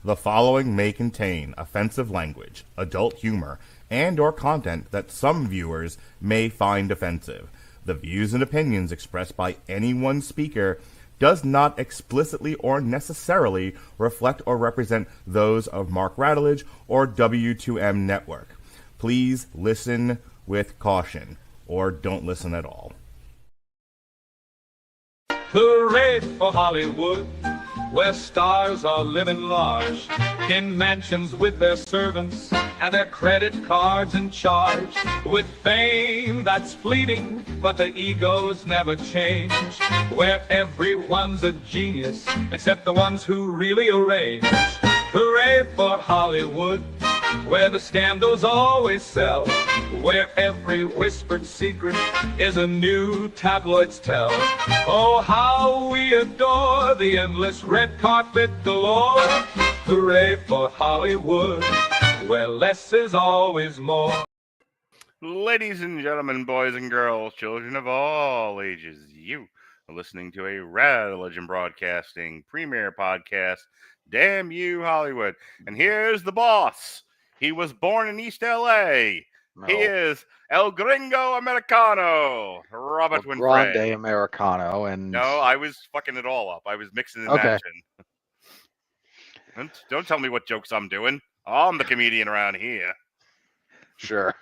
The following may contain offensive language, adult humor, and/or content that some viewers may find offensive. The views and opinions expressed by any one speaker does not explicitly or necessarily reflect or represent those of Mark Radulich or W2M Network. Please listen with caution, or don't listen at all. Hooray for Hollywood, where stars are living large, in mansions with their servants and their credit cards in charge, with fame that's fleeting, but the egos never change, where everyone's a genius, except the ones who really arrange. Hooray for Hollywood, where the scandals always sell, where every whispered secret is a new tabloid's tell. Oh, how we adore the endless red carpet galore. Hooray for Hollywood, where less is always more. Ladies and gentlemen, boys and girls, children of all ages, you are listening to a Rad Legend Broadcasting premiere podcast, Damn You Hollywood. And here's the boss. He was born in East L.A. No. He is El Gringo Americano, Robert Winfrey. Grande Americano. And No, I was fucking it all up. I was mixing and Okay. matching. Don't tell me what jokes I'm doing. I'm the comedian around here. Sure.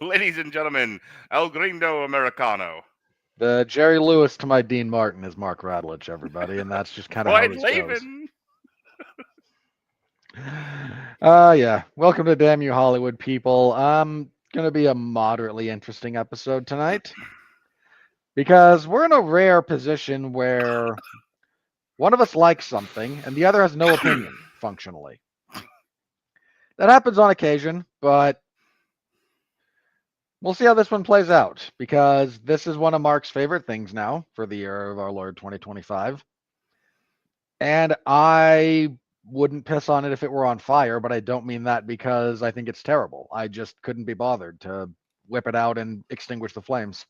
Ladies and gentlemen, El Gringo Americano. The Jerry Lewis to my Dean Martin is Mark Radulich, everybody, and that's just kind of how White this Laven. goes. Yeah. Welcome to Damn You Hollywood, people. Gonna be a moderately interesting episode tonight because we're in a rare position where one of us likes something and the other has no opinion functionally. That happens on occasion, but we'll see how this one plays out because this is one of Mark's favorite things now for the year of our Lord 2025. And I wouldn't piss on it if it were on fire, but I don't mean that because I think it's terrible. I just couldn't be bothered to whip it out and extinguish the flames.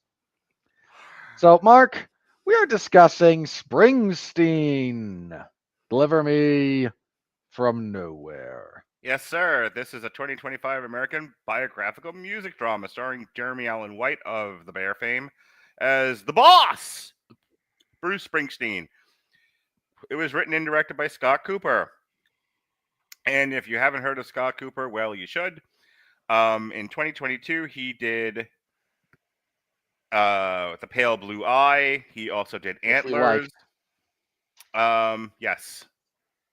So, Mark, we are discussing Springsteen. Deliver Me from Nowhere. Yes, sir. This is a 2025 American biographical music drama starring Jeremy Allen White of the Bear fame as the boss, Bruce Springsteen. It was written and directed by Scott Cooper. And if you haven't heard of Scott Cooper, well, you should. In 2022, he did The Pale Blue Eye. He also did Antlers. Yes,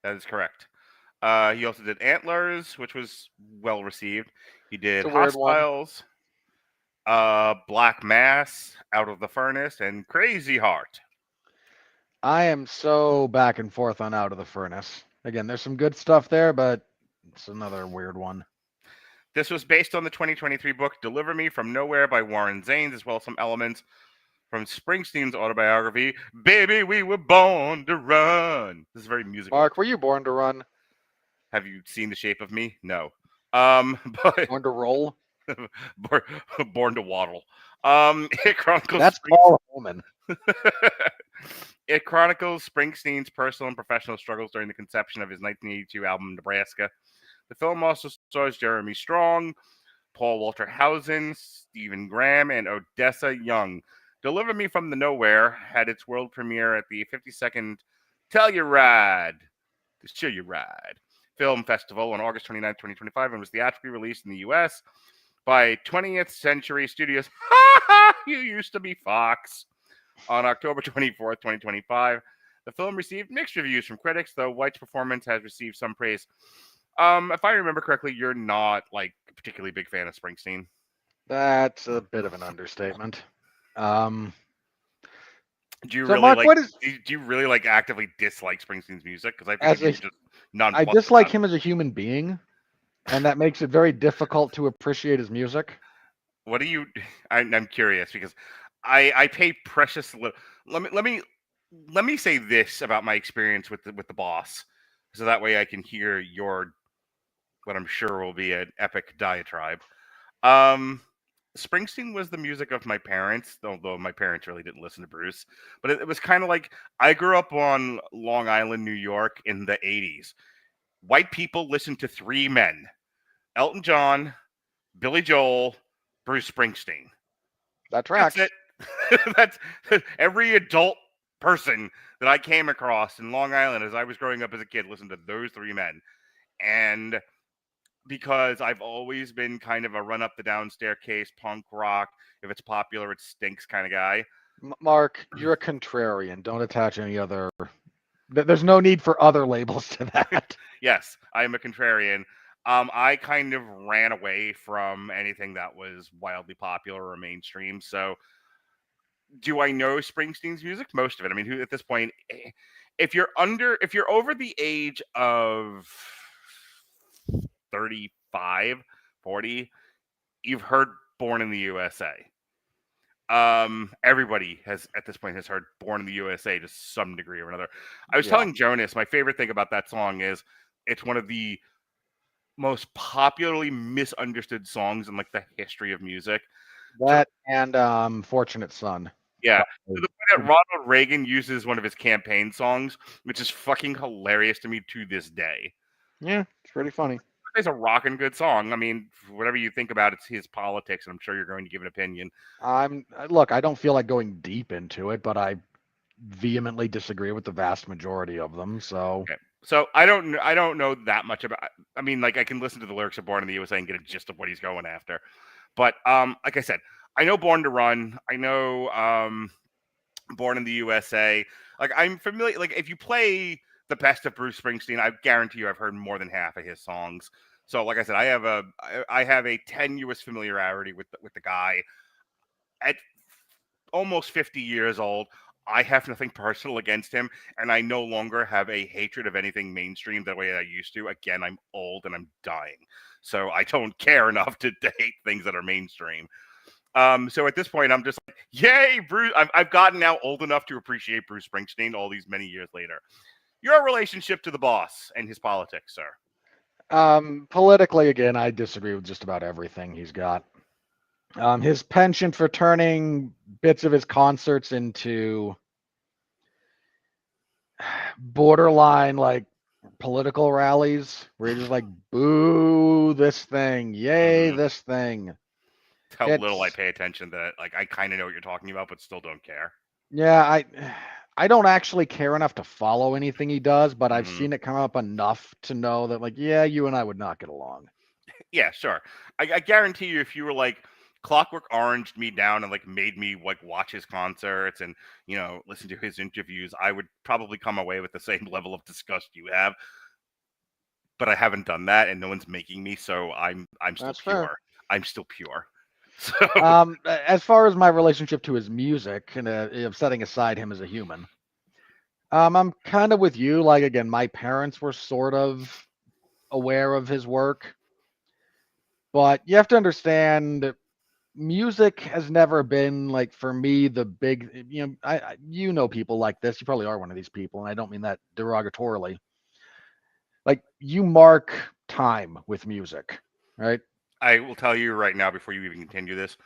that is correct. He also did Antlers, which was well received. He did Hostiles, Black Mass, Out of the Furnace, and Crazy Heart. I am so back and forth on Out of the Furnace. Again, there's some good stuff there, but it's another weird one. This was based on the 2023 book Deliver Me from Nowhere by Warren Zanes, as well as some elements from Springsteen's autobiography, Baby, We Were Born to Run. This is very musical. Mark, were you born to run? Have you seen The Shape of Me? No. But Born to roll? born to waddle. It chronicles That's Paul Holman. It chronicles Springsteen's personal and professional struggles during the conception of his 1982 album, Nebraska. The film also stars Jeremy Strong, Paul Walter Hauser, Stephen Graham, and Odessa Young. Deliver Me from the Nowhere had its world premiere at the 52nd Telluride Film Festival on August 29, 2025, and was theatrically released in the U.S. by 20th Century Studios. You used to be Fox. On October 24th, 2025. The film received mixed reviews from critics, though White's performance has received some praise. If I remember correctly, you're not like a particularly big fan of Springsteen. That's a bit of an understatement. Do you So, really Mark, like? what is- Do you really like actively dislike Springsteen's music? Because I As think a- he's just non. I dislike him as a human being, and that makes it very difficult to appreciate his music. What do you? I'm curious because I pay precious little. Let me say this about my experience with the boss, so that way I can hear your what I'm sure will be an epic diatribe. Springsteen was the music of my parents, although my parents really didn't listen to Bruce. But it was kind of like I grew up on Long Island, New York in the 80s. White people listened to three men: Elton John, Billy Joel, Bruce Springsteen. That tracks. That's it. That's every adult person that I came across in Long Island as I was growing up as a kid listened to those three men. And because I've always been kind of a run up the down staircase punk rock, if it's popular, it stinks kind of guy. Mark, you're a contrarian. Don't attach any other. There's no need for other labels to that. Yes, I'm a contrarian. I kind of ran away from anything that was wildly popular or mainstream. So, do I know Springsteen's music? Most of it. I mean, at this point, if you're over the age of 35, 40, you've heard Born in the USA. Everybody has at this point has heard Born in the USA to some degree or another. I was telling Jonas, my favorite thing about that song is it's one of the most popularly misunderstood songs in like the history of music. That and Fortunate Son. Yeah. To the point that Ronald Reagan uses one of his campaign songs, which is fucking hilarious to me to this day. Yeah, it's pretty funny. It's a rockin' good song. I mean, whatever you think about it's his politics, and I'm sure you're going to give an opinion. Look, I don't feel like going deep into it, but I vehemently disagree with the vast majority of them. So, okay. So I don't know that much about. I mean, like I can listen to the lyrics of Born in the USA and get a gist of what he's going after. But like I said, I know Born to Run. I know Born in the USA. Like I'm familiar. Like if you play the best of Bruce Springsteen, I guarantee you I've heard more than half of his songs. So like I said, I have a tenuous familiarity with the guy. At almost 50 years old, I have nothing personal against him, and I no longer have a hatred of anything mainstream the way I used to. Again, I'm old and I'm dying, so I don't care enough to hate things that are mainstream. So at this point, I'm just like, yay, Bruce! I've gotten now old enough to appreciate Bruce Springsteen all these many years later. Your relationship to the boss and his politics, sir? Politically, again, I disagree with just about everything he's got. His penchant for turning bits of his concerts into borderline like political rallies where you're just like, boo this thing, yay this thing. How little I pay attention that like I kind of know what you're talking about, but still don't care. Yeah, I don't actually care enough to follow anything he does, but I've seen it come up enough to know that like, yeah, you and I would not get along. Yeah, sure. I guarantee you, if you were like Clockwork Oranged me down and like made me like watch his concerts and listen to his interviews, I would probably come away with the same level of disgust you have. But I haven't done that, and no one's making me, so I'm still That's pure. fair. I'm still pure. So. As far as my relationship to his music and setting aside him as a human, I'm kind of with you. Like again, my parents were sort of aware of his work, but you have to understand. Music has never been like for me the big I people like this. You probably are one of these people, and I don't mean that derogatorily. Like you mark time with music, right? I will tell you right now before you even continue this.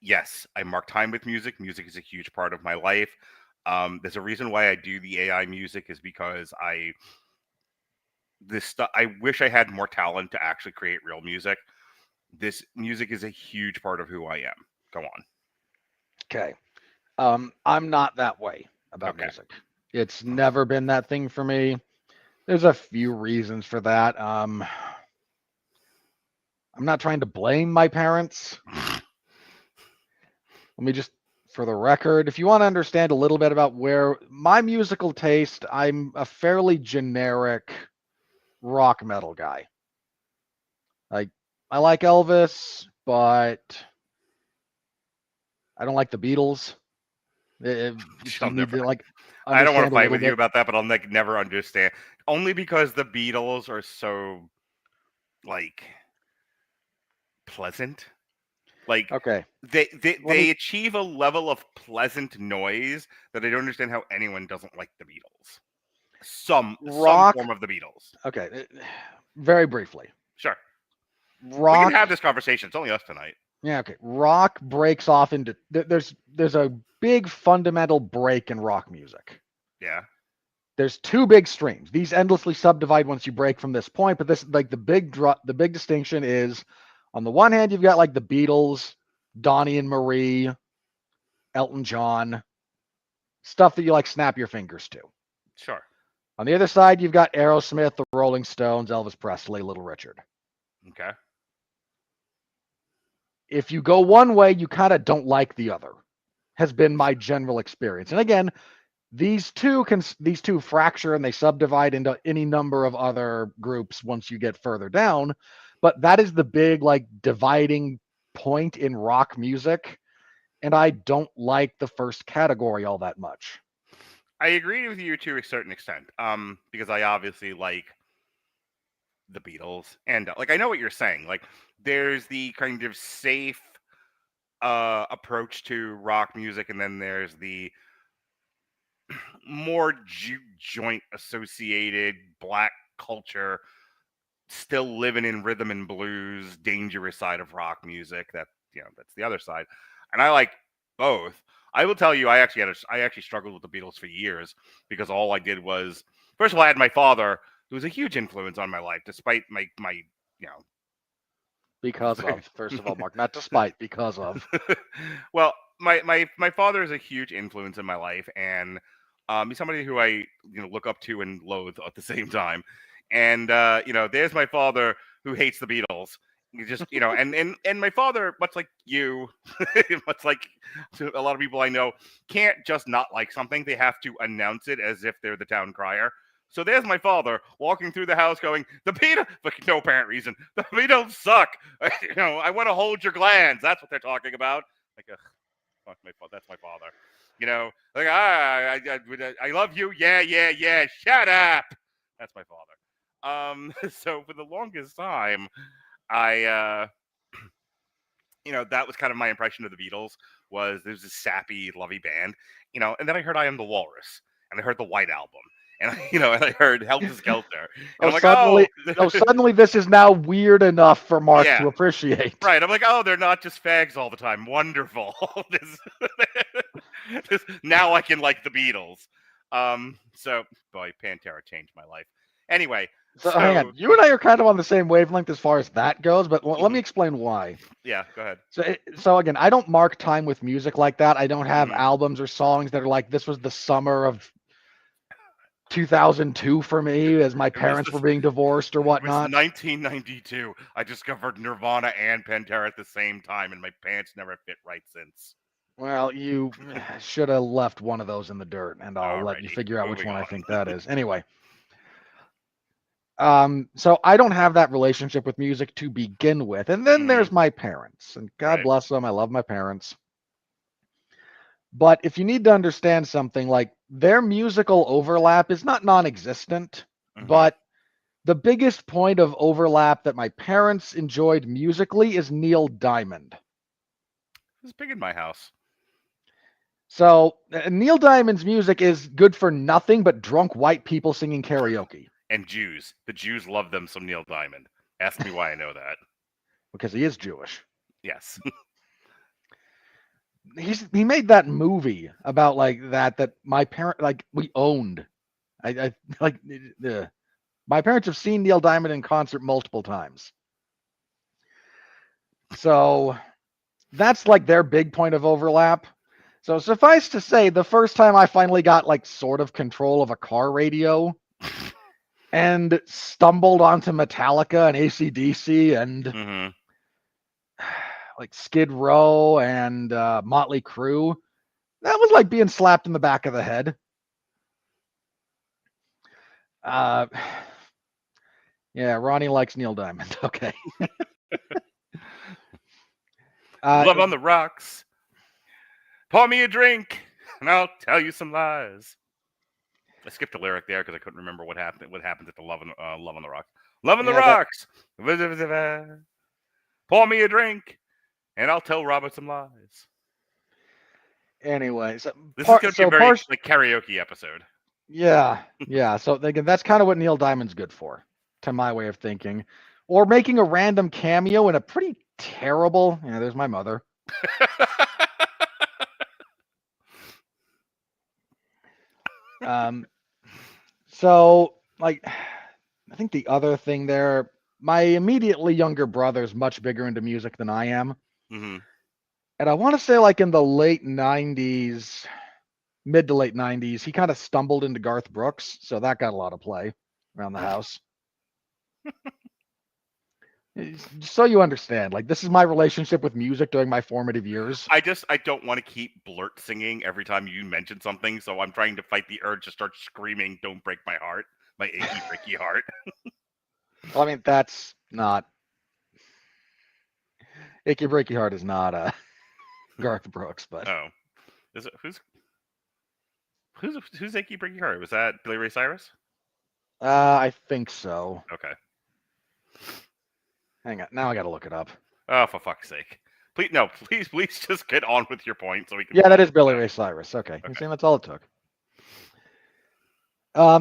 Yes, I mark time with music. Music is a huge part of my life. There's a reason why I do the AI music is because I wish I had more talent to actually create real music. This music is a huge part of who I am. Go on. Okay. I'm not that way about music. It's never been that thing for me. There's a few reasons for that. I'm not trying to blame my parents. Let me just, for the record, if you want to understand a little bit about where my musical taste, I'm a fairly generic rock metal guy. Like, I like Elvis, but I don't like the Beatles. I don't want to fight with you about that, but I'll never understand. Only because the Beatles are so like pleasant. Like they achieve a level of pleasant noise that I don't understand how anyone doesn't like the Beatles. Some form of the Beatles. Okay, very briefly. Sure. Rock. We can have this conversation. It's only us tonight. Yeah, okay. Rock breaks off into there's a big fundamental break in rock music. Yeah. There's two big streams. These endlessly subdivide once you break from this point, but this like the big distinction is on the one hand you've got like the Beatles, Donnie and Marie, Elton John, stuff that you like snap your fingers to. Sure. On the other side you've got Aerosmith, the Rolling Stones, Elvis Presley, Little Richard. Okay. If you go one way, you kind of don't like the other, has been my general experience. And again, these two fracture and they subdivide into any number of other groups once you get further down. But that is the big like dividing point in rock music. And I don't like the first category all that much. I agree with you to a certain extent, because I obviously like the Beatles, and like I know what you're saying. Like, there's the kind of safe approach to rock music, and then there's the more juke joint associated black culture, still living in rhythm and blues, dangerous side of rock music. That's the other side, and I like both. I will tell you, I actually struggled with the Beatles for years because all I did was, first of all, I had my father, who was a huge influence on my life, despite my because of, first of all, Mark, not despite, because of. Well, my father is a huge influence in my life, and he's somebody who I look up to and loathe at the same time. And there's my father who hates the Beatles. You just and my father, much like you, much like a lot of people I know, can't just not like something. They have to announce it as if they're the town crier. So there's my father walking through the house going, the Beatles, for no apparent reason, the Beatles suck. I want to hold your glands. That's what they're talking about. Like, that's my father. Like, I love you. Yeah. Shut up. That's my father. So for the longest time, I that was kind of my impression of the Beatles. Was there's this sappy, lovey band, and then I heard I Am the Walrus, and I heard the White Album. And and I heard Helter Skelter. And Suddenly this is now weird enough for Mark to appreciate. Right. I'm like, oh, they're not just fags all the time. Wonderful. Now I can like the Beatles. So boy, Pantera changed my life. Anyway. So hang on. You and I are kind of on the same wavelength as far as that goes, but let me explain why. Yeah, go ahead. So again, I don't mark time with music like that. I don't have albums or songs that are like, this was the summer of 2002 for me, as my parents were being divorced or whatnot. It was 1992. I discovered Nirvana and Pantera at the same time, and my pants never fit right since. Well, you should have left one of those in the dirt, and I'll let you figure out which one I think that is. Anyway. So I don't have that relationship with music to begin with. And then there's my parents, and God bless them. I love my parents. But if you need to understand something, like their musical overlap is not non-existent, but the biggest point of overlap that my parents enjoyed musically is Neil Diamond. It's big in my house. So Neil Diamond's music is good for nothing but drunk white people singing karaoke. And Jews. The Jews love them some Neil Diamond. Ask me why I know that. Because he is Jewish. Yes. He made that movie about like that my parent we owned. I my parents have seen Neil Diamond in concert multiple times. So that's like their big point of overlap. So suffice to say, the first time I finally got like sort of control of a car radio and stumbled onto Metallica and AC/DC and like Skid Row and Motley Crue, that was like being slapped in the back of the head. Yeah, Ronnie likes Neil Diamond. Okay. Love on the rocks. Pour me a drink, and I'll tell you some lies. I skipped a lyric there because I couldn't remember what happened. What happened at the Love on the Rocks? Love on the Rocks. Pour me a drink, and I'll tell Robert some lies. Anyway, so this is going to be a very like karaoke episode. Yeah. So again, that's kind of what Neil Diamond's good for, to my way of thinking. or making a random cameo in a pretty terrible. Yeah, there's my mother. So like, I think the other thing there, my immediately younger brother's much bigger into music than I am. Mm-hmm. And I want to say like in the late 90s, mid to late 90s, he kind of stumbled into Garth Brooks. So that got a lot of play around the house. So you understand, like this is my relationship with music during my formative years. I don't want to keep blurt singing every time you mention something, so I'm trying to fight the urge to start screaming, "Don't break my heart, my achy breaky heart." Well, I mean, that's not Achy Breaky Heart is not Garth Brooks, but is it who's achy breaky heart? Was that Billy Ray Cyrus? I think so. Okay. Hang on, now I got to look it up. Oh, for fuck's sake! Please just get on with your point so we can. Yeah, that is Billy Ray Cyrus. Okay. You see, that's all it took.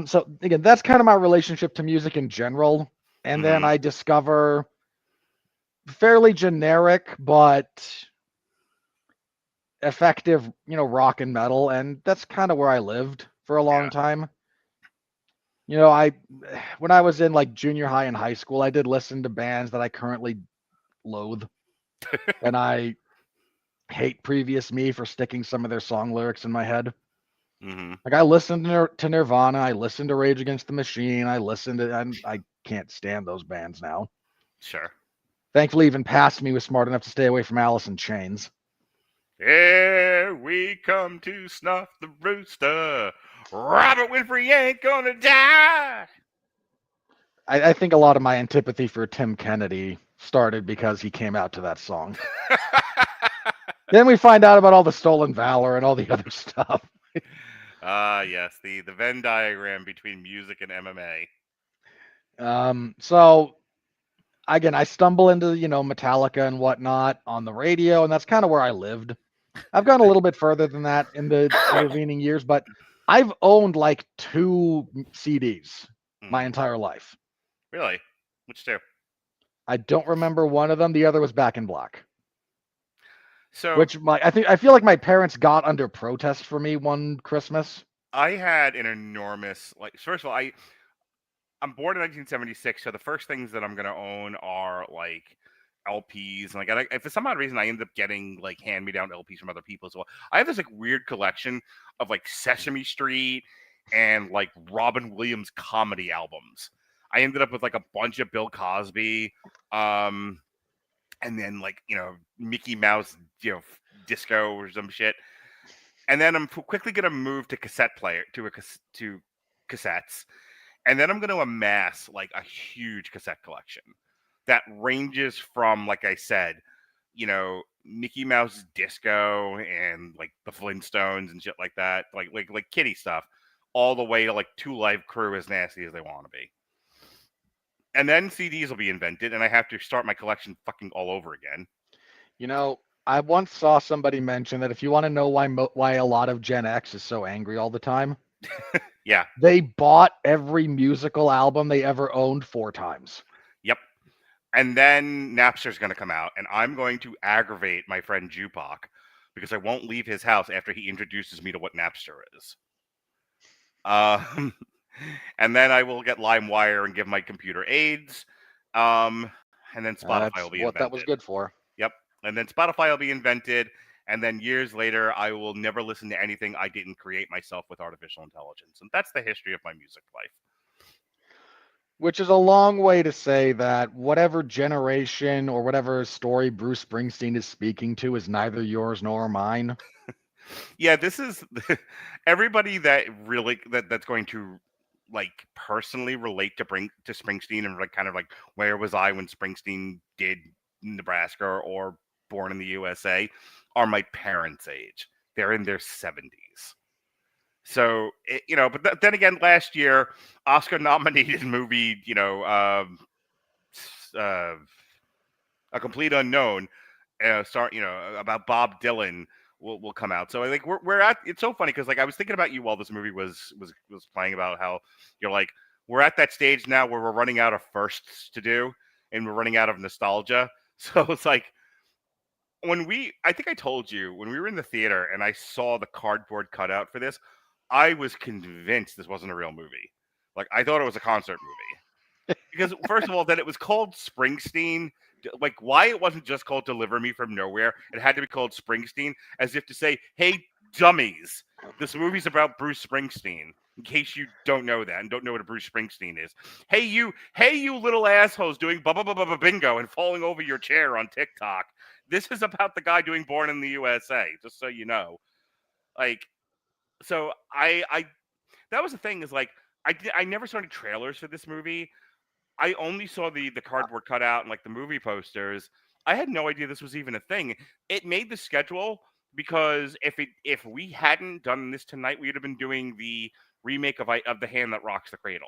So again, that's kind of my relationship to music in general, and then I discover fairly generic but effective, rock and metal, and that's kind of where I lived for a long time. When I was in like junior high and high school, I did listen to bands that I currently loathe, and I hate previous me for sticking some of their song lyrics in my head. Mm-hmm. Like I listened to Nirvana, I listened to Rage Against the Machine, I can't stand those bands now. Sure. Thankfully, even past me was smart enough to stay away from Alice in Chains. Here we come to snuff the rooster. Robert Winfrey ain't gonna die. I think a lot of my antipathy for Tim Kennedy started because he came out to that song. Then we find out about all the stolen valor and all the other stuff. Yes, the Venn diagram between music and MMA. So again, I stumble into Metallica and whatnot on the radio, and that's kind of where I lived. I've gone a little bit further than that in the intervening years, but I've owned like 2 CDs my entire life. Really? Which 2? I don't remember one of them. The other was Back in Black. So, which I feel like my parents got under protest for me one Christmas. I had an enormous first of all, I'm born in 1976, so the first things that I'm gonna own are like LPs, and if for some odd reason I ended up getting like hand-me-down LPs from other people as well. I have this like weird collection of like Sesame Street and like Robin Williams comedy albums. I ended up with like a bunch of Bill Cosby, and then like Mickey Mouse, disco or some shit. And then I'm quickly gonna move to cassette player to cassettes, and then I'm gonna amass like a huge cassette collection that ranges from, like I said, Mickey Mouse disco and like the Flintstones and shit like that, like kiddie stuff, all the way to like Two Live Crew, as nasty as they want to be. And then CDs will be invented, and I have to start my collection fucking all over again. I once saw somebody mention that if you want to know why a lot of Gen X is so angry all the time, yeah, they bought every musical album they ever owned 4 times. Yep. And then Napster's going to come out, and I'm going to aggravate my friend Jupak because I won't leave his house after he introduces me to what Napster is. And then I will get LimeWire and give my computer AIDS. And then Spotify will be invented. What that was good for. Yep. And then Spotify will be invented. And then years later, I will never listen to anything I didn't create myself with artificial intelligence. And that's the history of my music life. Which is a long way to say that whatever generation or whatever story Bruce Springsteen is speaking to is neither yours nor mine. Yeah, this is everybody that really that's going to like personally relate to Springsteen and like kind of like where was I when Springsteen did Nebraska or Born in the USA are my parents' age. They're in their 70s. So, but then again, last year, Oscar-nominated movie, A Complete Unknown, about Bob Dylan will come out. So, like, we're at. It's so funny because, like, I was thinking about you while this movie was playing about how you're like, we're at that stage now where we're running out of firsts to do, and we're running out of nostalgia. So it's like I think I told you when we were in the theater and I saw the cardboard cutout for this, I was convinced this wasn't a real movie. Like I thought it was a concert movie because first of all, that it was called Springsteen. Like why it wasn't just called Deliver Me from Nowhere? It had to be called Springsteen, as if to say, "Hey, dummies, this movie's about Bruce Springsteen." In case you don't know that and don't know what a Bruce Springsteen is, hey you little assholes doing bingo and falling over your chair on TikTok. This is about the guy doing Born in the USA, just so you know. Like, so I that was the thing is like I never saw any trailers for this movie. I only saw the cardboard cutout and like the movie posters. I had no idea this was even a thing. It made the schedule because if we hadn't done this tonight, we would have been doing the remake of The Hand That Rocks the Cradle,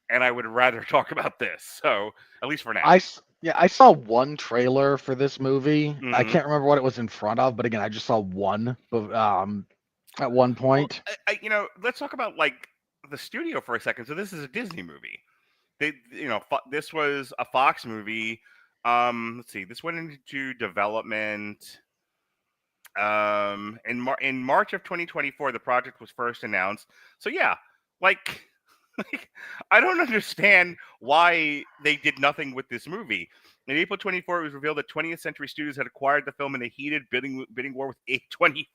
and I would rather talk about this. So at least for now, I saw one trailer for this movie. Mm-hmm. I can't remember what it was in front of, but again, I just saw one at one point. Well, let's talk about like the studio for a second. So this is a Disney movie. This was a Fox movie. Let's see. This went into development. In March of 2024, the project was first announced. So yeah, like I don't understand why they did nothing with this movie. In April 24, it was revealed that 20th Century Studios had acquired the film in a heated bidding war with A24.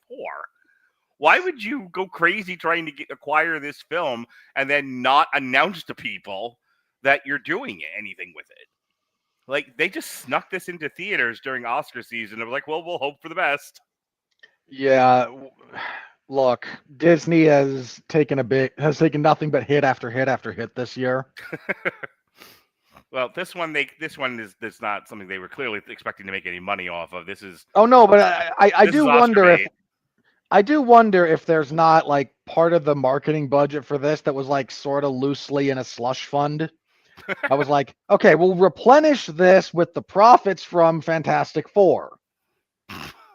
Why would you go crazy trying to acquire this film and then not announce to people that you're doing anything with it? Like, they just snuck this into theaters during Oscar season. It was like, well, we'll hope for the best. Yeah, look, Disney has taken nothing but hit after hit after hit this year. Well, this one is not something they were clearly expecting to make any money off of. This is but I do wonder if there's not like part of the marketing budget for this that was like sort of loosely in a slush fund. I was like, okay, we'll replenish this with the profits from Fantastic Four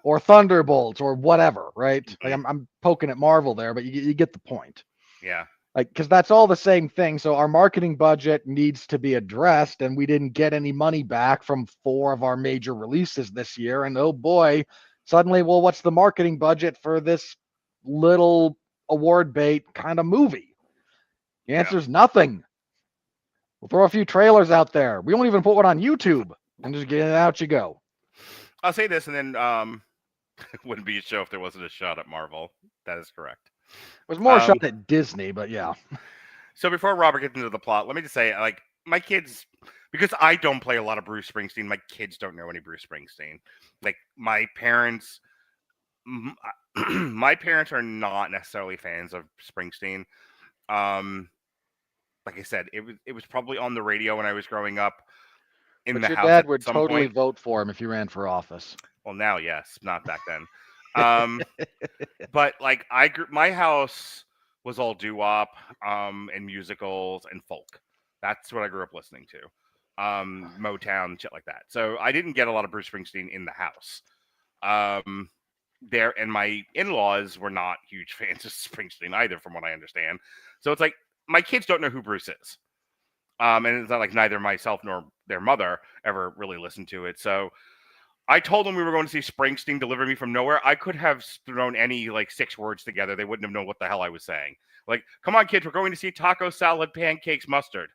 or Thunderbolts or whatever, right? Like I'm poking at Marvel there, but you get the point. Yeah. Like, because that's all the same thing. So our marketing budget needs to be addressed, and we didn't get any money back from 4 of our major releases this year. And oh boy, suddenly, well, what's the marketing budget for this little award bait kind of movie? The answer is nothing. We'll throw a few trailers out there. We won't even put one on YouTube, and just get it out you go. I'll say this, and then it wouldn't be a show if there wasn't a shot at Marvel. That is correct. It was more a shot at Disney, but yeah. So before Robert gets into the plot, let me just say, like, my kids, because I don't play a lot of Bruce Springsteen, my kids don't know any Bruce Springsteen. Like, my parents are not necessarily fans of Springsteen. Like I said, it was probably on the radio when I was growing up in the house. Your dad would totally vote for him if he ran for office. Well, now, yes, not back then. But like my house was all doo-wop, and musicals and folk. That's what I grew up listening to. Motown, shit like that. So I didn't get a lot of Bruce Springsteen in the house. And my in-laws were not huge fans of Springsteen either, from what I understand. So it's like my kids don't know who Bruce is. And it's not like neither myself nor their mother ever really listened to it. So I told them we were going to see Springsteen Deliver Me from Nowhere. I could have thrown any like 6 words together. They wouldn't have known what the hell I was saying. Like, come on, kids, we're going to see taco salad, pancakes, mustard.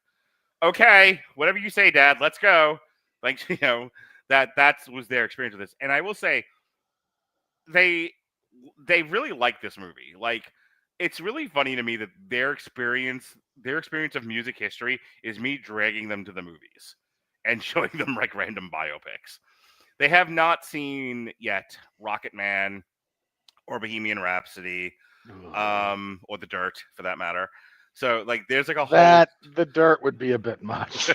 Okay, whatever you say, Dad, let's go. Like, that was their experience with this. And I will say, they really like this movie. Like, it's really funny to me that their experience of music history is me dragging them to the movies and showing them like random biopics. They have not seen yet Rocket Man or Bohemian Rhapsody, or The Dirt for that matter. So like, there's like a whole The Dirt would be a bit much.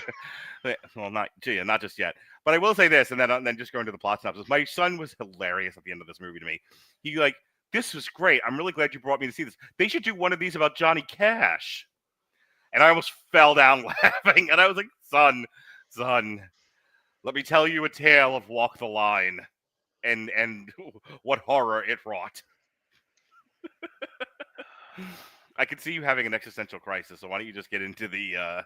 Well, not just yet. But I will say this, and then just going to the plot synopsis. My son was hilarious at the end of this movie to me. He like, this was great. I'm really glad you brought me to see this. They should do one of these about Johnny Cash. And I almost fell down laughing. And I was like, son, let me tell you a tale of Walk the Line and what horror it wrought. I could see you having an existential crisis, so why don't you just get into the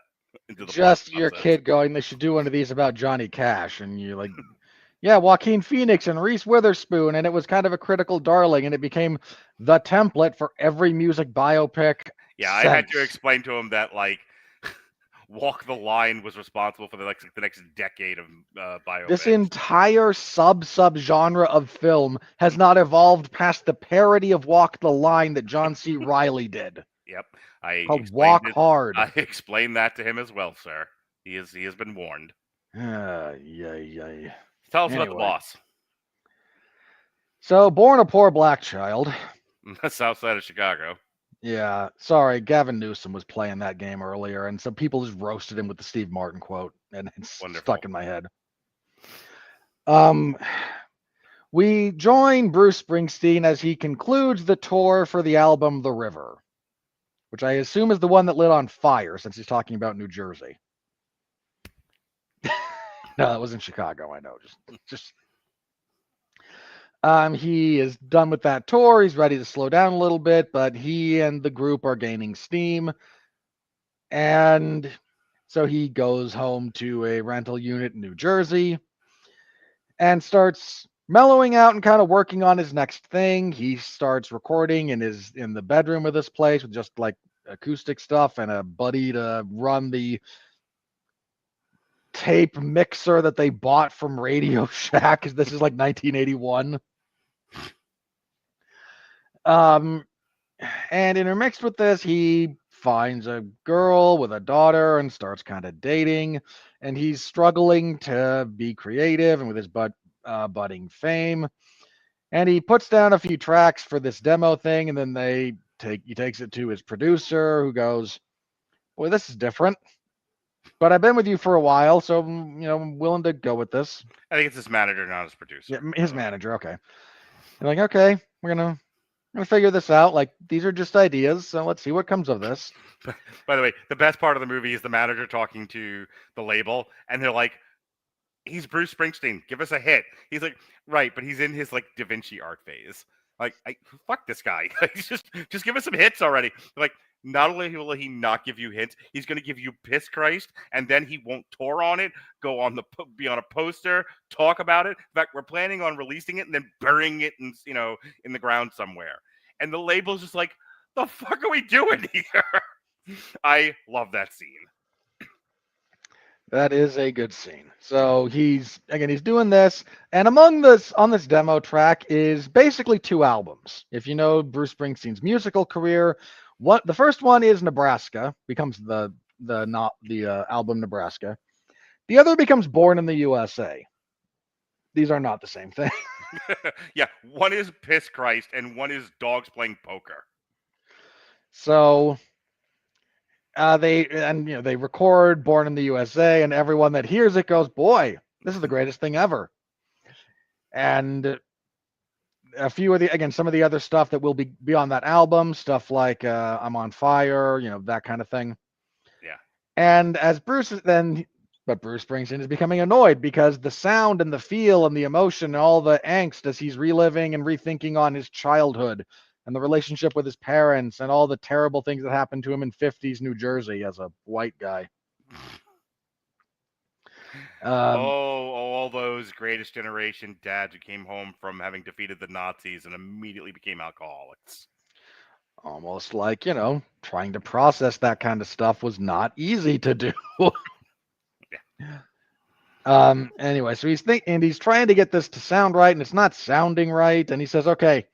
into the Just plot your nonsense. kid going, they should do one of these about Johnny Cash. And you're like, yeah, Joaquin Phoenix and Reese Witherspoon. And it was kind of a critical darling. And it became the template for every music biopic. Yeah, I had to since. explain to him that like Walk the Line was responsible for the next decade of biopics. This entire sub-genre of film has not evolved past the parody of Walk the Line that John C. Reilly did. Yep, I Called explained Walk it. Hard. I explained that to him as well, sir. He has been warned. Yay. Tell us about the boss. So, born a poor black child. South side of Chicago. Yeah, sorry, Gavin Newsom was playing that game earlier, and some people just roasted him with the Steve Martin quote, and it's stuck in my head. We join Bruce Springsteen as he concludes the tour for the album The River, which I assume is the one that lit on fire, since he's talking about New Jersey. No, that was in Chicago, I know. He is done with that tour. He's ready to slow down a little bit, but he and the group are gaining steam. And so he goes home to a rental unit in New Jersey and starts mellowing out and kind of working on his next thing. He starts recording in the bedroom of this place with just like acoustic stuff and a buddy to run the tape mixer that they bought from Radio Shack, because this is like 1981. And intermixed with this, he finds a girl with a daughter and starts kind of dating, and he's struggling to be creative and with his budding fame. And he puts down a few tracks for this demo thing, and then he takes it to his producer, who goes, "Boy, this is different. But I've been with you for a while, so I'm willing to go with this." I think it's his manager, not his producer. Yeah, his manager. Okay. You're like, okay, we're gonna figure this out. Like, these are just ideas, so let's see what comes of this. By the way, the best part of the movie is the manager talking to the label, and they're like, "He's Bruce Springsteen. Give us a hit." He's like, "Right," but he's in his like Da Vinci art phase. Like, fuck this guy. just give us some hits already. Like, not only will he not give you hints, he's going to give you Piss Christ, and then he won't tour on it, be on a poster, talk about it. In fact, we're planning on releasing it and then burying it in the ground somewhere. And the label's just like, the fuck are we doing here? I love that scene. That is a good scene. So he's doing this, and on this demo track is basically 2 albums. If you know Bruce Springsteen's musical career, the first one is Nebraska, becomes the album Nebraska. The other becomes Born in the USA. These are not the same thing. Yeah, one is Piss Christ and one is Dogs Playing Poker. So they record Born in the USA, and everyone that hears it goes, "Boy, this is the greatest thing ever." And a few of some of the other stuff that will be on that album, stuff like I'm on Fire, that kind of thing. Yeah. And but Bruce Springsteen is becoming annoyed because the sound and the feel and the emotion and all the angst as he's reliving and rethinking on his childhood and the relationship with his parents and all the terrible things that happened to him in 50s New Jersey as a white guy. All those greatest generation dads who came home from having defeated the Nazis and immediately became alcoholics. Almost like, trying to process that kind of stuff was not easy to do. Anyway, so he's trying to get this to sound right, and it's not sounding right. And he says, "Okay,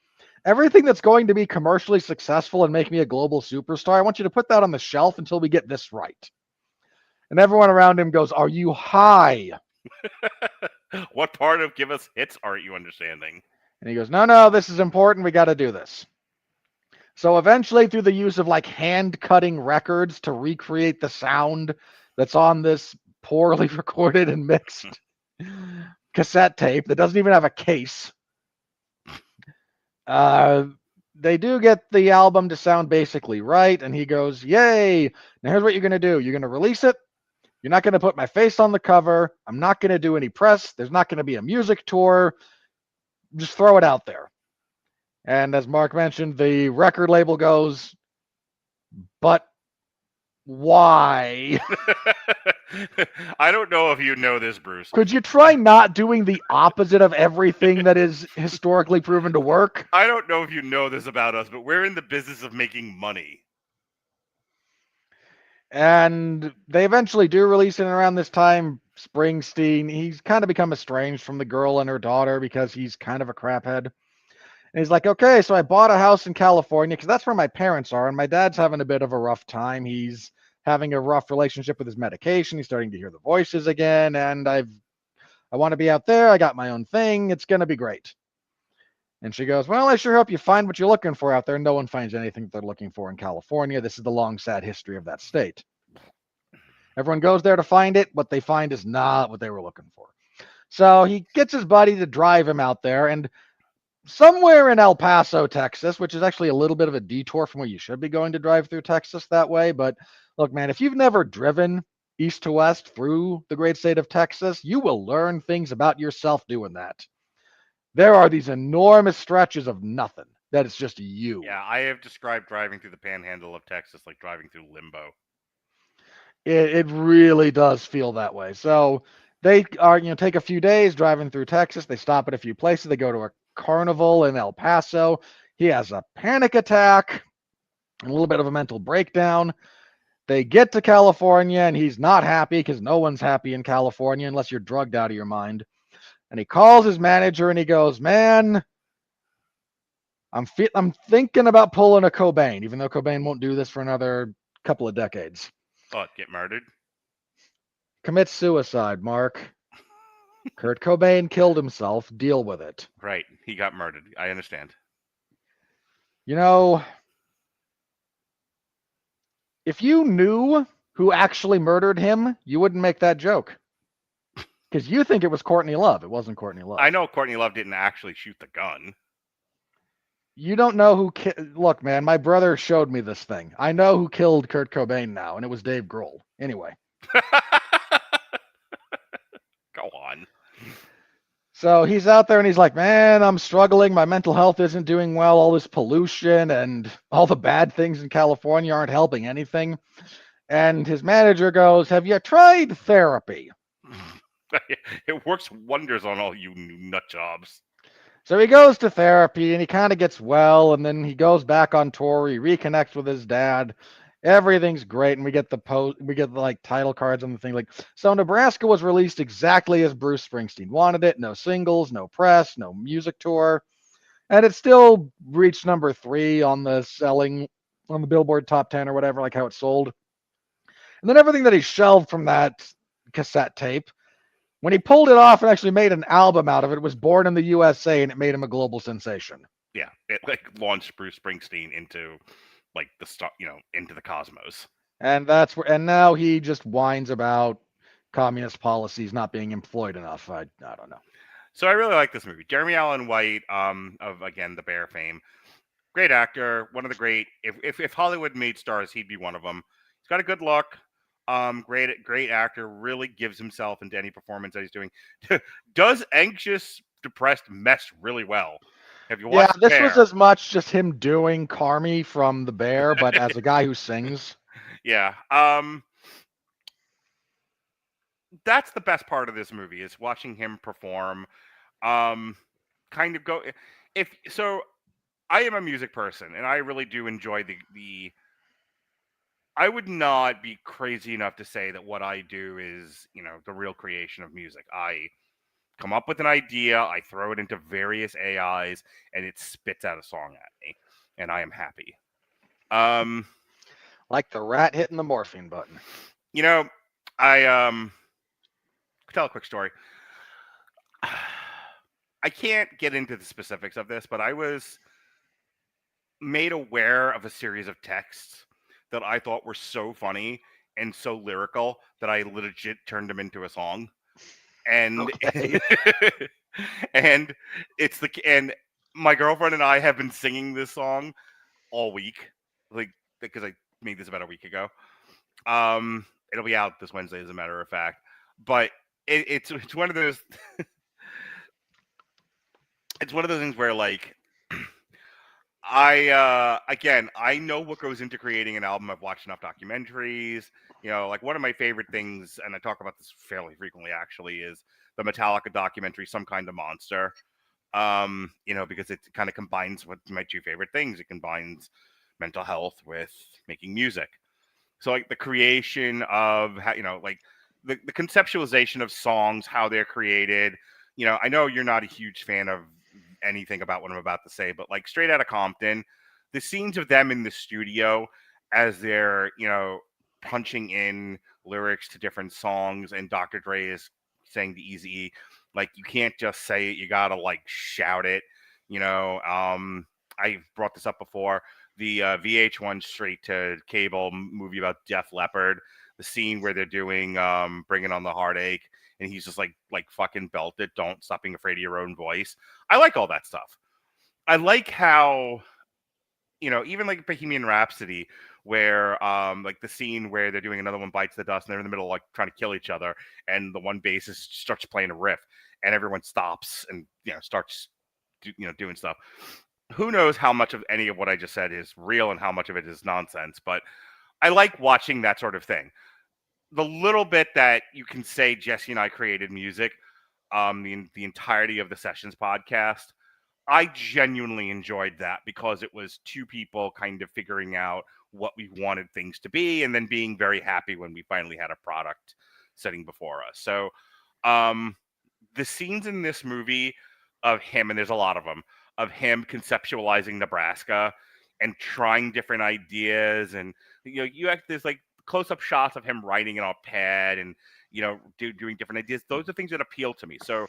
everything that's going to be commercially successful and make me a global superstar, I want you to put that on the shelf until we get this right." And everyone around him goes, "Are you high?" What part of Give Us Hits aren't you understanding? And he goes, No, this is important. We got to do this. So eventually, through the use of like hand cutting records to recreate the sound that's on this poorly recorded and mixed cassette tape that doesn't even have a case, they do get the album to sound basically right. And he goes, "Yay. Now here's what you're going to do. You're going to release it. You're not going to put my face on the cover. I'm not going to do any press. There's not going to be a music tour. Just throw it out there." And as Mark mentioned, the record label goes, "But Why? I don't know if you know this, Bruce. Could you try not doing the opposite of everything that is historically proven to work? I don't know if you know this about us, but we're in the business of making money. And they eventually do release it around this time. Springsteen, he's kind of become estranged from the girl and her daughter because he's kind of a craphead. And he's like, okay, so I bought a house in California because that's where my parents are. And my dad's having a bit of a rough time. He's having a rough relationship with his medication. He's starting to hear the voices again. And I want to be out there. I got my own thing. It's going to be great. And she goes, well, I sure hope you find what you're looking for out there. No one finds anything that they're looking for in California. This is the long, sad history of that state. Everyone goes there to find it. What they find is not what they were looking for. So he gets his buddy to drive him out there. And somewhere in El Paso, Texas, which is actually a little bit of a detour from where you should be going to drive through Texas that way. But look, man, if you've never driven east to west through the great state of Texas, you will learn things about yourself doing that. There are these enormous stretches of nothing that it's just you. Yeah, I have described driving through the panhandle of Texas like driving through limbo. It really does feel that way. So they are, take a few days driving through Texas. They stop at a few places. They go to a carnival in El Paso. He has a panic attack, a little bit of a mental breakdown. They get to California, and he's not happy because no one's happy in California unless you're drugged out of your mind. And he calls his manager, and he goes, man, I'm thinking about pulling a Cobain, even though Cobain won't do this for another couple of decades. Oh, get murdered? Commit suicide, Mark. Kurt Cobain killed himself. Deal with it. Right. He got murdered. I understand. If you knew who actually murdered him, you wouldn't make that joke. Because you think it was Courtney Love. It wasn't Courtney Love. I know Courtney Love didn't actually shoot the gun. You don't know who... Look, man, my brother showed me this thing. I know who killed Kurt Cobain now, and it was Dave Grohl. Anyway. Go on. So he's out there, and he's like, man, I'm struggling. My mental health isn't doing well. All this pollution and all the bad things in California aren't helping anything. And his manager goes, have you tried therapy? It works wonders on all you nut jobs. So he goes to therapy, and he kind of gets well, and then he goes back on tour. He reconnects with his dad. Everything's great, and we get the title cards on the thing. So Nebraska was released exactly as Bruce Springsteen wanted it. No singles, no press, no music tour, and it still reached number 3 on the Billboard Top 10 or whatever, like how it sold. And then everything that he shelved from that cassette tape, when he pulled it off and actually made an album out of it, it was Born in the USA, and it made him a global sensation. Yeah, it launched Bruce Springsteen into into the cosmos. And now he just whines about communist policies not being employed enough. I don't know. So I really like this movie. Jeremy Allen White, of again the Bear fame, great actor, one of the great. If Hollywood made stars, he'd be one of them. He's got a good look. Great actor. Really gives himself into any performance that he's doing. Does anxious, depressed mess really well. Have you watched? Yeah, this was as much just him doing Carmy from The Bear, but as a guy who sings. Yeah. That's the best part of this movie is watching him perform. I am a music person, and I really do enjoy the. I would not be crazy enough to say that what I do is, the real creation of music. I come up with an idea, I throw it into various AIs, and it spits out a song at me, and I am happy. Like the rat hitting the morphine button. I tell a quick story. I can't get into the specifics of this, but I was made aware of a series of texts that I thought were so funny and so lyrical that I legit turned them into a song. And okay. and my girlfriend and I have been singing this song all week, because I made this about a week ago. It'll be out this Wednesday, as a matter of fact. But it's one of those. It's one of those things where I know what goes into creating an album. I've watched enough documentaries. Like one of my favorite things, and I talk about this fairly frequently actually, is the Metallica documentary, Some Kind of Monster. Because it kind of combines what my two favorite things. It combines mental health with making music. So like the creation of how, like the conceptualization of songs, how they're created. I know you're not a huge fan of anything about what I'm about to say, but like Straight Outta Compton, the scenes of them in the studio as they're, punching in lyrics to different songs, and Dr. Dre is saying the Eazy-E, like you can't just say it, you gotta like shout it. I brought this up before. The VH1 straight to cable movie about Def Leppard, the scene where they're doing Bringing on the Heartache, and he's just like fucking belt it, don't stop being afraid of your own voice. I like all that stuff. I like how, even like Bohemian Rhapsody, where like the scene where they're doing Another One Bites the Dust, and they're in the middle of like trying to kill each other, and the one bassist starts playing a riff, and everyone stops and starts doing stuff. Who knows how much of any of what I just said is real and how much of it is nonsense, but I like watching that sort of thing. The little bit that you can say Jesse and I created music, the entirety of the Sessions podcast, I genuinely enjoyed that because it was two people kind of figuring out what we wanted things to be, and then being very happy when we finally had a product sitting before us. So the scenes in this movie of him, and there's a lot of them, of him conceptualizing Nebraska and trying different ideas, and there's like close-up shots of him writing it on a pad, and doing different ideas. Those are things that appeal to me. So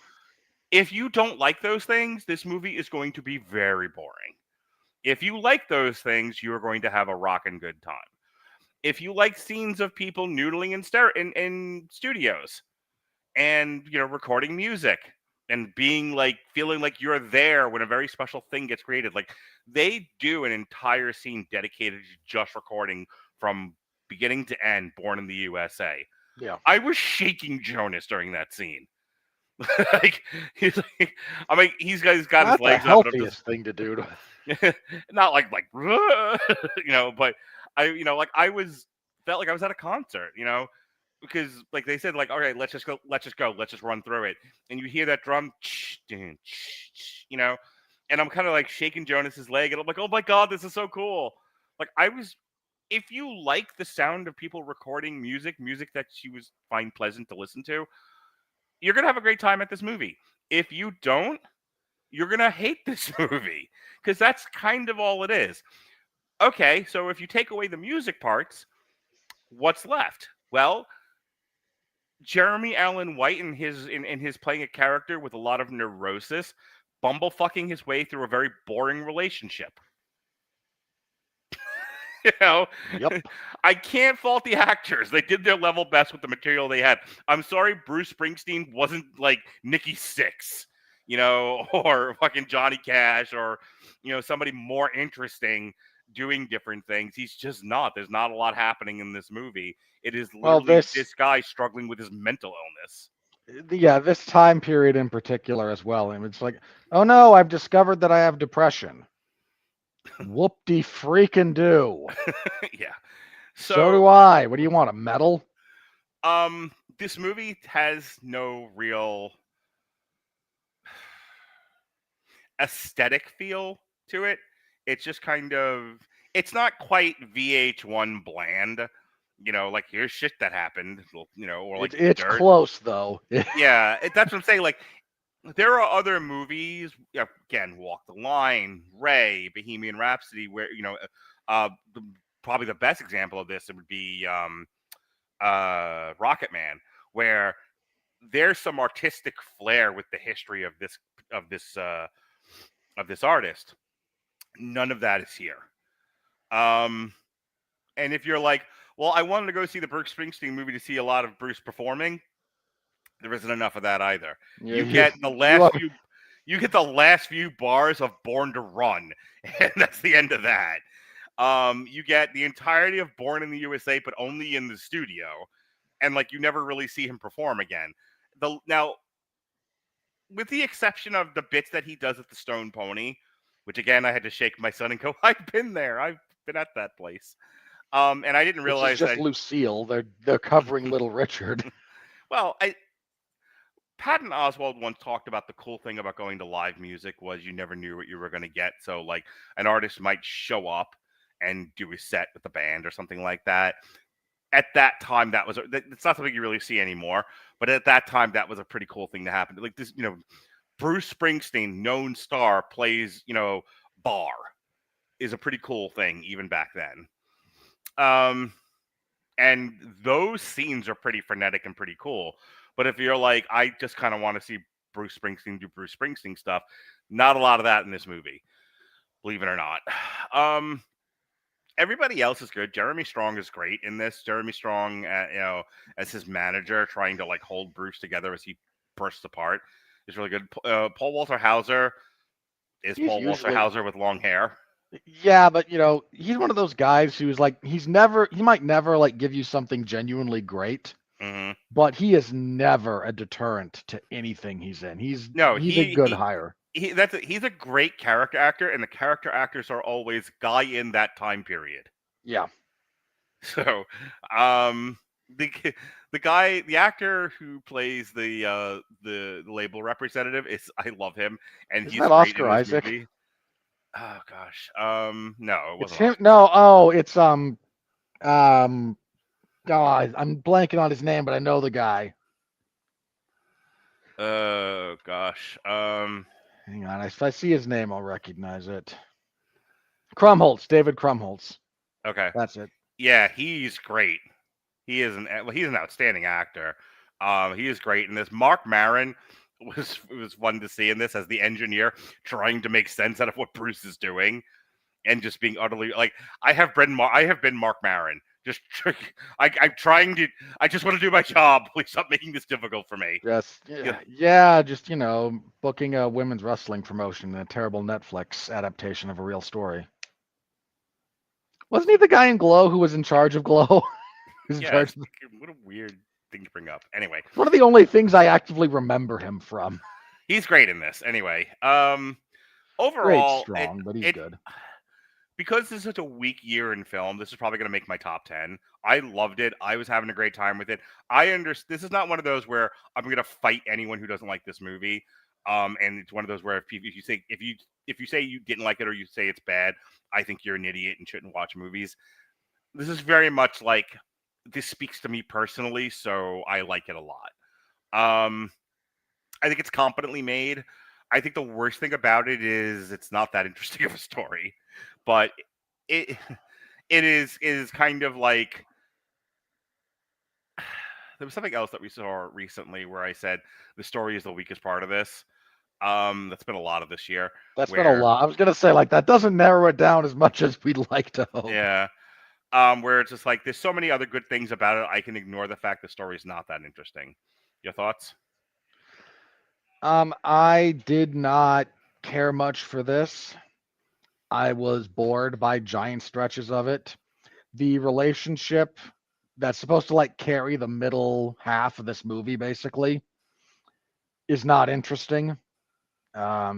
if you don't like those things, this movie is going to be very boring. If you like those things, you're going to have a rockin' good time. If you like scenes of people noodling in studios and recording music and being like feeling like you're there when a very special thing gets created, like they do an entire scene dedicated to just recording from beginning to end, Born in the USA. Yeah. I was shaking Jonas during that scene. Like he's like, I mean, he's got his Not legs the up, and I'm healthiest thing to do. not like but I felt like I was at a concert, because like they said, like, okay, let's just go, let's just run through it, and you hear that drum, and I'm kind of like shaking Jonas's leg, and I'm like, oh my god, this is so cool. Like if you like the sound of people recording music that you find pleasant to listen to, you're gonna have a great time at this movie. If you don't, you're gonna hate this movie, because that's kind of all it is. Okay, so if you take away the music parts, what's left? Well, Jeremy Allen White in his playing a character with a lot of neurosis, bumblefucking his way through a very boring relationship. Yep. I can't fault the actors. They did their level best with the material they had. I'm sorry Bruce Springsteen wasn't like Nikki Sixx, or fucking Johnny Cash, or somebody more interesting doing different things. He's just not. There's not a lot happening in this movie. It is literally this guy struggling with his mental illness. Yeah, this time period in particular as well. And it's like, oh no, I've discovered that I have depression. Whoop-de freaking do. Yeah. So do I. What do you want, a medal? This movie has no real aesthetic feel to it. It's just kind of, it's not quite VH1 bland, like here's shit that happened, or like it's dirt. Close though. Yeah, that's what I'm saying. Like there are other movies, again, Walk the Line, Ray, Bohemian Rhapsody, where probably the best example of this would be Rocket Man, where there's some artistic flair with the history of this artist. None of that is here. And if you're like, well, I wanted to go see the Bruce Springsteen movie to see a lot of Bruce performing, there isn't enough of that either. Yeah, you get the last few bars of Born to Run, and that's the end of that. You get the entirety of Born in the USA, but only in the studio, and like you never really see him perform again. Now, with the exception of the bits that he does at the Stone Pony, which again I had to shake my son and go, I've been there. I've been at that place. And I didn't Which is realize just that. Lucille. They're covering Little Richard. Well, Patton Oswalt once talked about the cool thing about going to live music was you never knew what you were going to get. So, like, an artist might show up and do a set with the band or something like that. At that time, it's not something you really see anymore. But at that time, that was a pretty cool thing to happen. Like this, Bruce Springsteen, known star, plays, bar, is a pretty cool thing even back then. And those scenes are pretty frenetic and pretty cool. But if you're like, I just kind of want to see Bruce Springsteen do Bruce Springsteen stuff, not a lot of that in this movie, believe it or not. Everybody else is good. Jeremy Strong is great in this. Jeremy Strong, as his manager, trying to like hold Bruce together as he bursts apart, is really good. Paul Walter Hauser is Walter Hauser with long hair. Yeah, but he's one of those guys who's like he might never like give you something genuinely great, but he is never a deterrent to anything he's in. He's a good hire. He's a great character actor, and the character actors are always guy in that time period. Yeah. So, the actor who plays the label representative I love him, and Isn't he's that great Oscar in this Isaac? movie. Oh gosh, no, it wasn't. It's him. No, it's I'm blanking on his name, but I know the guy. Oh gosh, hang on. If I see his name, I'll recognize it. David Krumholtz. Okay, that's it. Yeah, he's great. He's an outstanding actor. He is great in this. Mark Maron was fun to see in this as the engineer trying to make sense out of what Bruce is doing, and just being utterly like I have been Mark Maron. I'm trying to. I just want to do my job. Please stop making this difficult for me. Yes, yeah. Just booking a women's wrestling promotion in a terrible Netflix adaptation of a real story. Wasn't he the guy in Glow who was in charge of Glow? What a weird thing to bring up. Anyway, one of the only things I actively remember him from. He's great in this. Anyway, great overall, strong, but he's good. Because this is such a weak year in film, this is probably going to make my top 10. I loved it. I was having a great time with it. This is not one of those where I'm going to fight anyone who doesn't like this movie. And it's one of those where if you say you didn't like it or you say it's bad, I think you're an idiot and shouldn't watch movies. This is very much like this speaks to me personally, so I like it a lot. I think it's competently made. I think the worst thing about it is it's not that interesting of a story, but it is kind of like there was something else that we saw recently where I said the story is the weakest part of this. That's been a lot of this year. That's been a lot. I was gonna say that doesn't narrow it down as much as we'd like to hope. Yeah. Where it's just like there's so many other good things about it, I can ignore the fact the story's not that interesting. Your thoughts? I did not care much for this. I was bored by giant stretches of it. The relationship that's supposed to carry the middle half of this movie basically is not interesting. I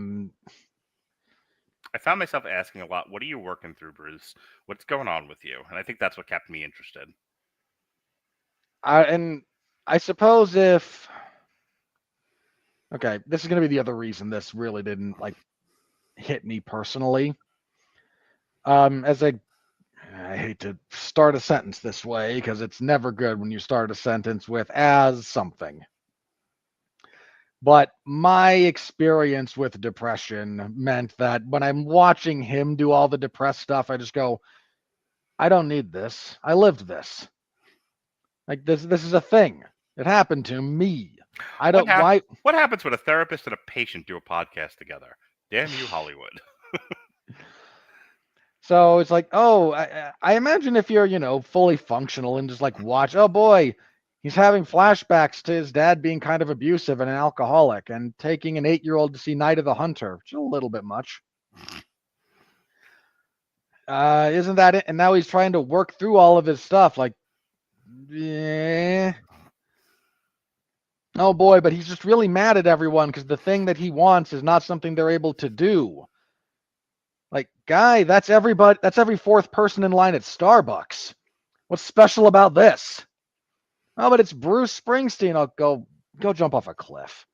found myself asking a lot, what are you working through, Bruce? What's going on with you? And I think that's what kept me interested. And I suppose this is going to be the other reason this really didn't hit me personally. As I hate to start a sentence this way because it's never good when you start a sentence with as something. But my experience with depression meant that when I'm watching him do all the depressed stuff, I just go, I don't need this. I lived this. This is a thing. It happened to me. I don't. What happens when a therapist and a patient do a podcast together? Damn you, Hollywood. So it's I imagine if you're, fully functional and just watch, oh boy, he's having flashbacks to his dad being kind of abusive and an alcoholic and taking an 8-year-old to see Night of the Hunter, which is a little bit much. Isn't that it? And now he's trying to work through all of his stuff. Yeah. Oh boy, but he's just really mad at everyone because the thing that he wants is not something they're able to do. Like, guy, that's everybody. That's every fourth person in line at Starbucks. What's special about this? Oh, but it's Bruce Springsteen. I'll go jump off a cliff.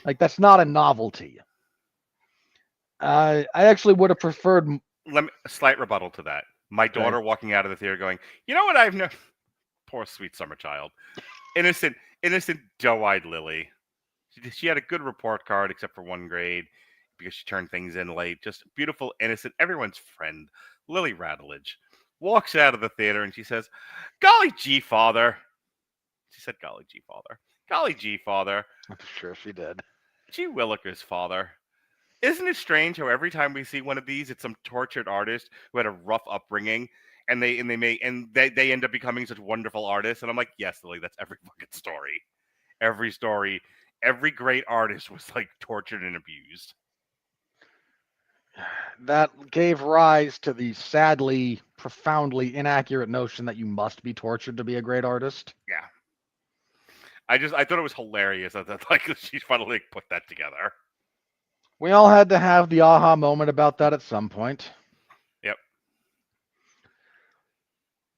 Like, that's not a novelty. I actually would have preferred. Let me a slight rebuttal to that. My daughter walking out of the theater going, you know what I've known? Poor sweet summer child. Innocent, doe-eyed Lily. She had a good report card except for one grade because she turned things in late. Just beautiful, innocent, everyone's friend, Lily Rattledge. Walks out of the theater and she says, golly gee, father. She said, golly gee, father. Golly gee, father. I'm sure she did. Gee Willikers, father. Isn't it strange how every time we see one of these, it's some tortured artist who had a rough upbringing, and they end up becoming such wonderful artists? And I'm like, yes, Lily, that's every fucking story. Every story, every great artist was like tortured and abused. That gave rise to the sadly, profoundly inaccurate notion that you must be tortured to be a great artist. Yeah. I thought it was hilarious that like she finally put that together. We all had to have the aha moment about that at some point. Yep.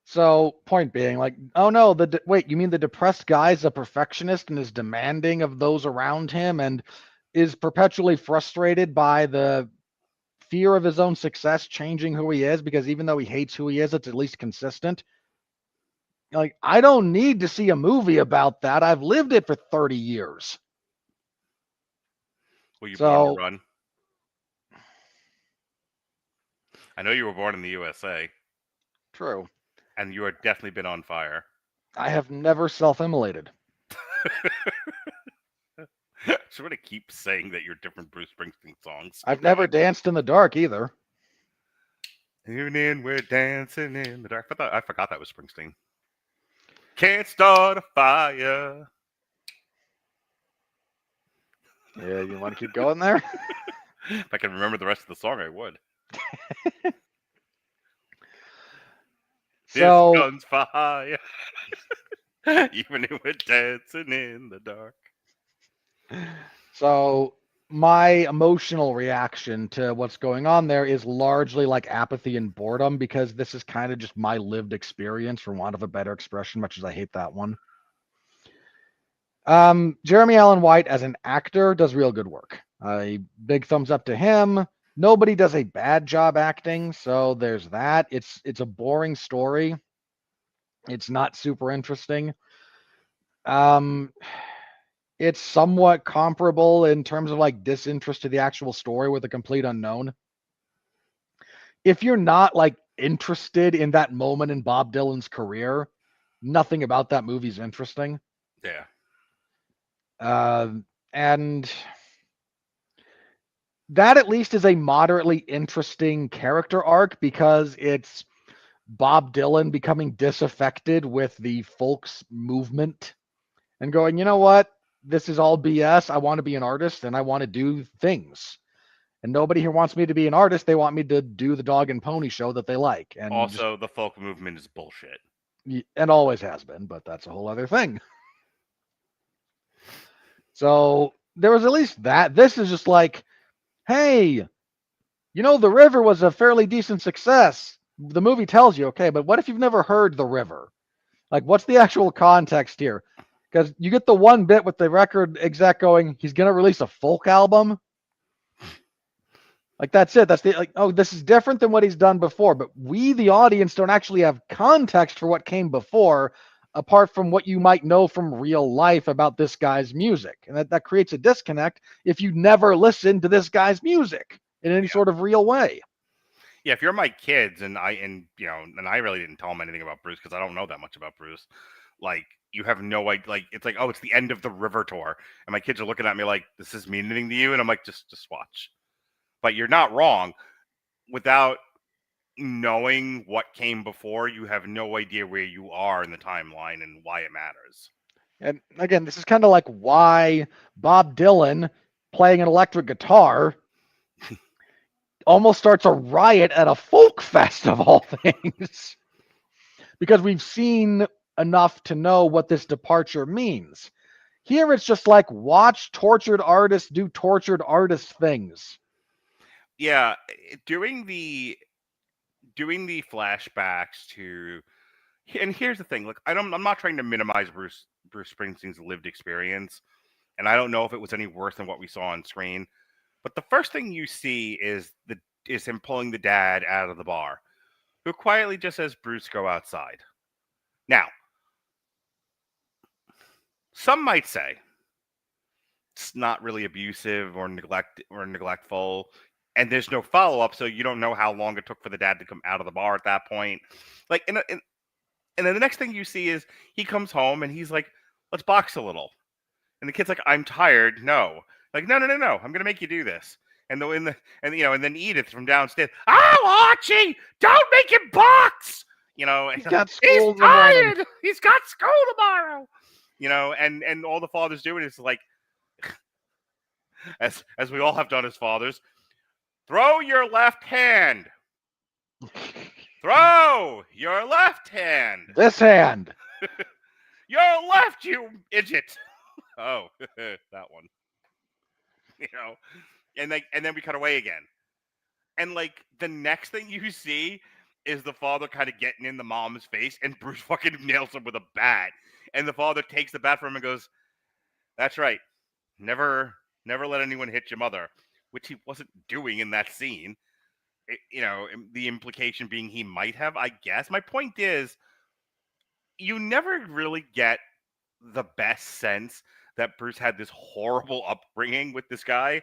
So, point being, like, oh no, wait, you mean the depressed guy's a perfectionist and is demanding of those around him and is perpetually frustrated by the fear of his own success changing who he is, because even though he hates who he is, it's at least consistent. Like, I don't need to see a movie about that. I've lived it for 30 years. Were you born to run? I know you were born in the USA. True. And you are definitely been on fire. I have never self-immolated. So I'm going to keep saying that you're different Bruce Springsteen songs. I've never danced in the dark either. Evening, we're dancing in the dark. I forgot that was Springsteen. Can't start a fire. Yeah, you want to keep going there? If I can remember the rest of the song, I would. So, this gun's fire. Even if we're dancing in the dark. So my emotional reaction to what's going on there is largely like apathy and boredom, because this is kind of just my lived experience, for want of a better expression, much as I hate that one. Jeremy Allen White as an actor does real good work. A big thumbs up to him. Nobody does a bad job acting, so there's that. It's a boring story. It's not super interesting. It's somewhat comparable in terms of like disinterest to the actual story with a complete unknown. If you're not like interested in that moment in Bob Dylan's career, nothing about that movie is interesting. Yeah. And that at least is a moderately interesting character arc, because it's Bob Dylan becoming disaffected with the folks movement and going, you know what? This is all BS. I want to be an artist and I want to do things. And nobody here wants me to be an artist. They want me to do the dog and pony show that they like. And also, the folk movement is bullshit. And always has been, but that's a whole other thing. So there was at least that. This is just like, hey, you know, The River was a fairly decent success. The movie tells you, okay, but what if you've never heard The River? Like, what's the actual context here? Because you get the one bit with the record exec going, he's going to release a folk album. Like, that's it. That's the, like, oh, this is different than what he's done before. But we, the audience, don't actually have context for what came before, apart from what you might know from real life about this guy's music. And that creates a disconnect if you never listen to this guy's music in any sort of real way. Yeah, if you're my kids and I really didn't tell them anything about Bruce because I don't know that much about Bruce. Like, you have no idea. Like, it's like, oh, it's the end of the River tour, and my kids are looking at me like, this is mean anything to you? And I'm like, just watch. But you're not wrong. Without knowing what came before, you have no idea where you are in the timeline and why it matters. And again, this is kind of like why Bob Dylan playing an electric guitar almost starts a riot at a folk fest of all things. Because we've seen enough to know what this departure means. Here it's just like, watch tortured artists do tortured artist things. Yeah, doing the flashbacks to, and here's the thing. Look, I'm not trying to minimize Bruce Springsteen's lived experience, and I don't know if it was any worse than what we saw on screen. But the first thing you see is him pulling the dad out of the bar, who quietly just says, "Bruce, go outside." Now, some might say it's not really abusive or neglectful, and there's no follow up, so you don't know how long it took for the dad to come out of the bar at that point. Like, and then the next thing you see is he comes home and he's like, "Let's box a little," and the kid's like, "I'm tired." No, like, no, I'm gonna make you do this. And then Edith from downstairs, "Oh, Archie, don't make him box." He's got school he's in the morning. tired. He's got school tomorrow. And all the father's doing is like, as we all have done as fathers, throw your left hand. Throw your left hand. This hand. Your left, you idiot. Oh, that one. And then we cut away again. And like the next thing you see is the father kind of getting in the mom's face, and Bruce fucking nails him with a bat. And the father takes the bat from him and goes, "That's right. Never let anyone hit your mother," which he wasn't doing in that scene. The implication being he might have, I guess. My point is, you never really get the best sense that Bruce had this horrible upbringing with this guy,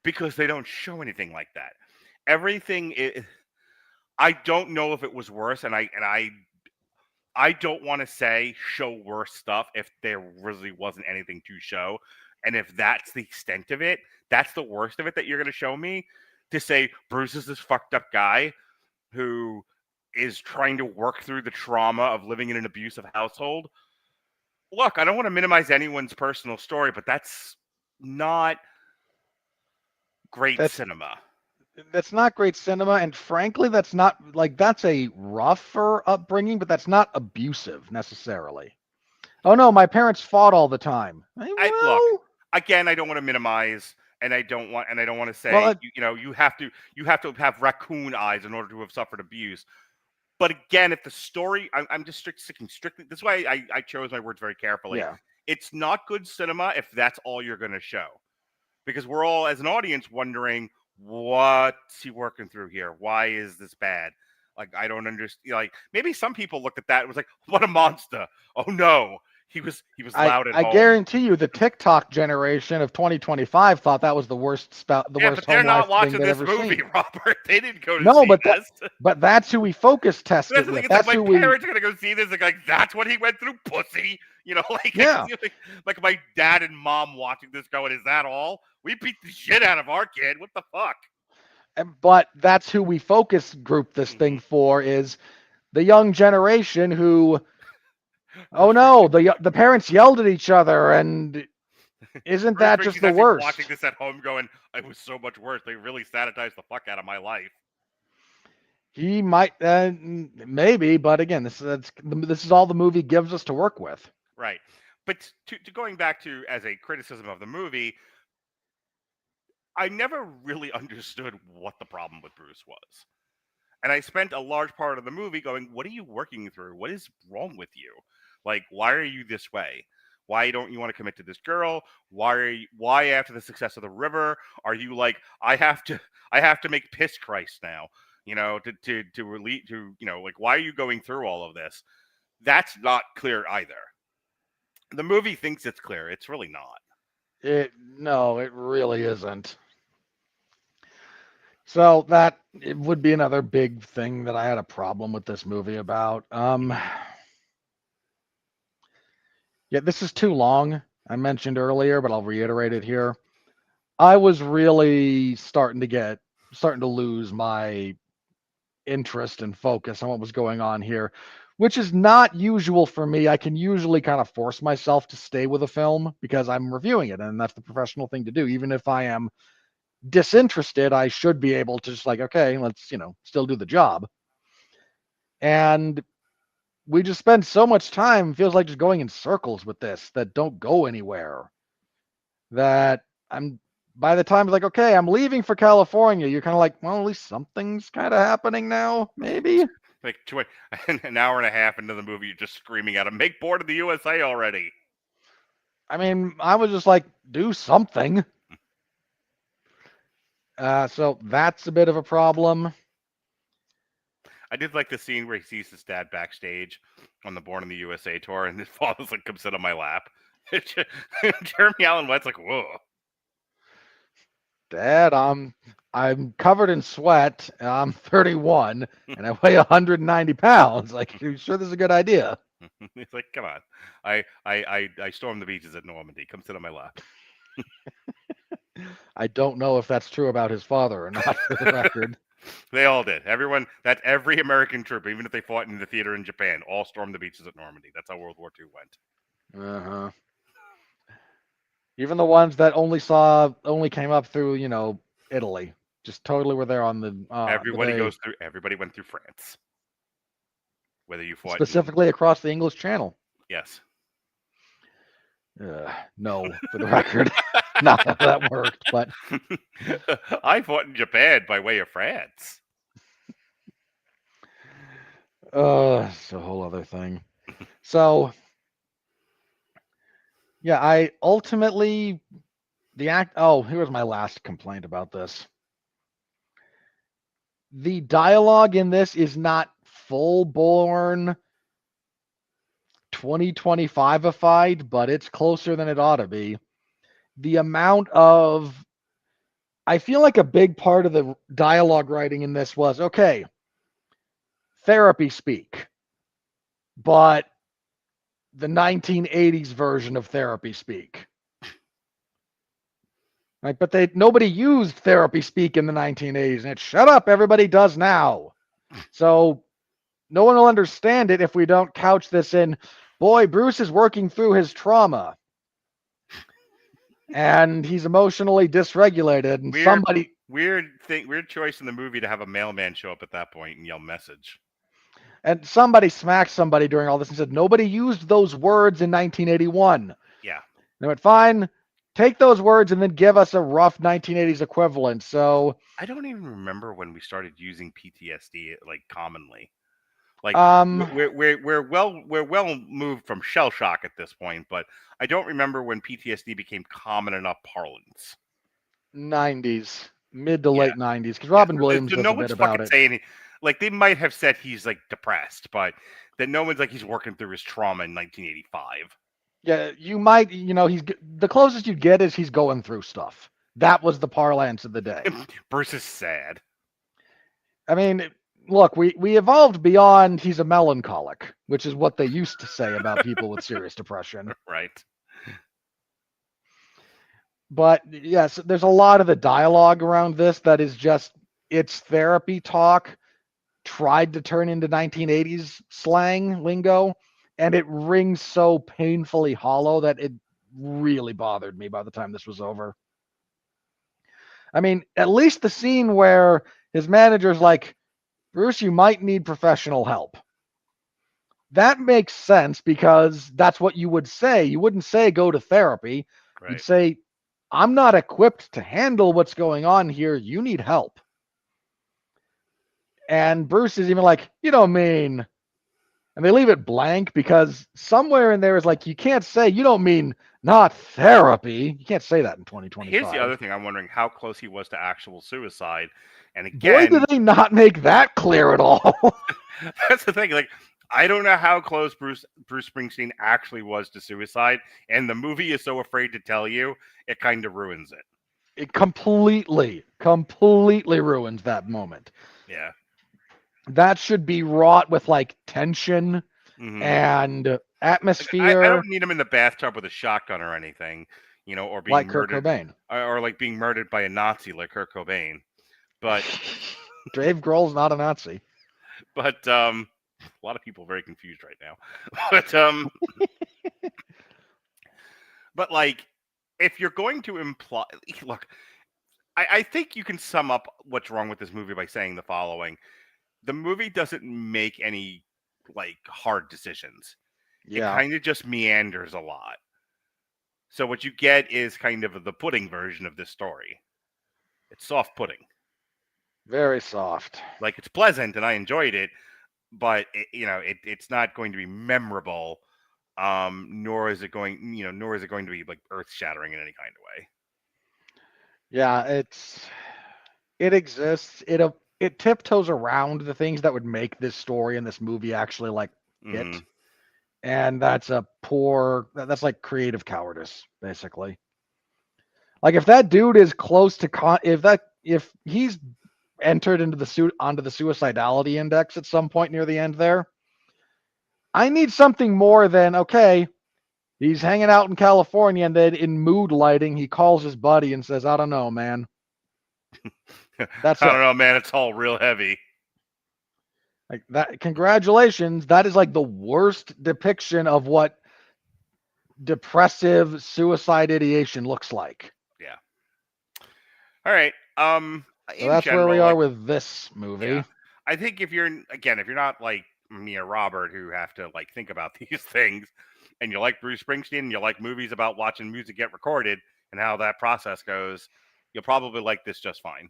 because they don't show anything like that. Everything is, I don't know if it was worse, and I don't want to say show worse stuff if there really wasn't anything to show. And if that's the extent of it, that's the worst of it that you're going to show me, to say Bruce is this fucked up guy who is trying to work through the trauma of living in an abusive household. Look, I don't want to minimize anyone's personal story, but that's not great cinema. That's not great cinema, and frankly, that's not like, that's a rougher upbringing, but that's not abusive necessarily. Oh no, my parents fought all the time. Look, again, I don't want to minimize, and I don't want to say, you have to have raccoon eyes in order to have suffered abuse. But again, if the story, I'm just sticking strictly. This is why I chose my words very carefully. Yeah. It's not good cinema if that's all you're going to show, because we're all, as an audience, wondering, what's he working through here? Why is this bad? Like, I don't understand. Like, maybe some people looked at that and was like, "What a monster! Oh no, he was loud at home." I guarantee you, the TikTok generation of 2025 thought that was the worst but they're not watching this movie, Robert. They didn't go to see this. But that's who we focus tested That's the thing. with. It's like my parents are gonna go see this. Like, that's what he went through, pussy. Yeah. Like my dad and mom watching this, going, "Is that all? We beat the shit out of our kid. What the fuck?" But that's who we focus group this thing for, is the young generation who, oh no, the parents yelled at each other, and isn't that just the worst? Watching this at home, going, "It was so much worse. They really sanitized the fuck out of my life." He might, maybe, but again, this is all the movie gives us to work with. Right. But to going back to, as a criticism of the movie, I never really understood what the problem with Bruce was. And I spent a large part of the movie going, "What are you working through? What is wrong with you? Like, why are you this way? Why don't you want to commit to this girl? Why after the success of The River are you like, I have to make piss Christ now, to relate to, like, why are you going through all of this?" That's not clear either. The movie thinks it's clear. It's really not. No, it really isn't. So that it would be another big thing that I had a problem with this movie about. Yeah, this is too long. I mentioned earlier, but I'll reiterate it here. I was really starting to lose my interest and focus on what was going on here, which is not usual for me. I can usually kind of force myself to stay with a film because I'm reviewing it, and that's the professional thing to do. Even if I am disinterested, I should be able to just like, okay, let's, still do the job. And we just spend so much time, feels like just going in circles with this that don't go anywhere, that I'm by the time it's like, okay, I'm leaving for California, you're kind of like, well, at least something's kind of happening now, maybe. Like an hour and a half into the movie, you're just screaming at him, "Make Board of the USA already!" I mean, I was just like, do something. So that's a bit of a problem. I did like the scene where he sees his dad backstage on the Born in the USA tour, and his father's like, "Come sit on my lap." Jeremy Allen White's like, "Whoa." Dad, I'm covered in sweat. I'm 31 and I weigh 190 pounds. Like, you sure this is a good idea? He's like, "Come on, I stormed the beaches at Normandy. Come sit on my lap." I don't know if that's true about his father or not, for the record. They all did. Every American troop, even if they fought in the theater in Japan, all stormed the beaches at Normandy. That's how World War II went. Uh-huh. Even the ones that only came up through, Italy, just totally were there on the. Everybody went through France. Whether you fought specifically across the English Channel. Yes. No, for the record, not how that worked, but I fought in Japan by way of France. It's a whole other thing. So, yeah, I ultimately here's my last complaint about this. The dialogue in this is not full-born 2025ified, but it's closer than it ought to be. The amount of, I feel like a big part of the dialogue writing in this was, okay, therapy speak, but the 1980s version of therapy speak. Right, but nobody used therapy speak in the 1980s, and it's shut up, everybody does now. So no one will understand it if we don't couch this in, boy, Bruce is working through his trauma. And he's emotionally dysregulated, and weird choice in the movie to have a mailman show up at that point and yell message. And somebody smacked somebody during all this and said, nobody used those words in 1981. Yeah. They went, fine, take those words and then give us a rough 1980s equivalent. So I don't even remember when we started using PTSD like commonly. Like we're well moved from shell shock at this point, but I don't remember when PTSD became common enough parlance. 90s, mid to late 90s, because Robin Williams does no a bit one's about fucking it. saying, like, they might have said he's like depressed, but that no one's like he's working through his trauma in 1985. Yeah, you might, he's the closest you get is he's going through stuff. That was the parlance of the day. Bruce is sad. I mean, look, we evolved beyond he's a melancholic, which is what they used to say about people with serious depression. Right. But yes, there's a lot of the dialogue around this that is just, it's therapy talk tried to turn into 1980s slang lingo, and it rings so painfully hollow that it really bothered me by the time this was over. I mean, at least the scene where his manager's like, Bruce, you might need professional help. That makes sense because that's what you would say. You wouldn't say go to therapy. Right. You'd say, I'm not equipped to handle what's going on here. You need help. And Bruce is even like, you don't mean, and they leave it blank because somewhere in there is like, you can't say, you don't mean not therapy. You can't say that in 2025. Here's the other thing. I'm wondering how close he was to actual suicide. And again, boy, did they not make that clear at all. That's the thing. Like, I don't know how close Bruce Springsteen actually was to suicide. And the movie is so afraid to tell you, it kind of ruins it. It completely ruins that moment. Yeah. That should be wrought with like tension and atmosphere. I don't need him in the bathtub with a shotgun or anything, or being like murdered, Kurt Cobain, or like being murdered by a Nazi like Kurt Cobain. But Dave Grohl's not a Nazi. But a lot of people are very confused right now. But like, if you're going to imply, look, I think you can sum up what's wrong with this movie by saying the following. The movie doesn't make any like hard decisions. Yeah. It kind of just meanders a lot. So what you get is kind of the pudding version of this story. It's soft pudding. Very soft. Like, it's pleasant and I enjoyed it, but it's not going to be memorable. Nor is it going to be like earth-shattering in any kind of way. Yeah, it exists. It tiptoes around the things that would make this story and this movie actually like hit. And that's that's like creative cowardice, basically. Like, if that dude is close to if he's entered onto the suicidality index at some point near the end there, I need something more than, okay, he's hanging out in California and then in mood lighting, he calls his buddy and says, I don't know, man. That's I don't know, man. It's all real heavy. Like that. Congratulations. That is like the worst depiction of what depressive suicide ideation looks like. Yeah. All right. So that's where we are with this movie. Yeah. I think if you're not like me or Robert, who have to like think about these things, and you like Bruce Springsteen and you like movies about watching music get recorded and how that process goes, you'll probably like this just fine.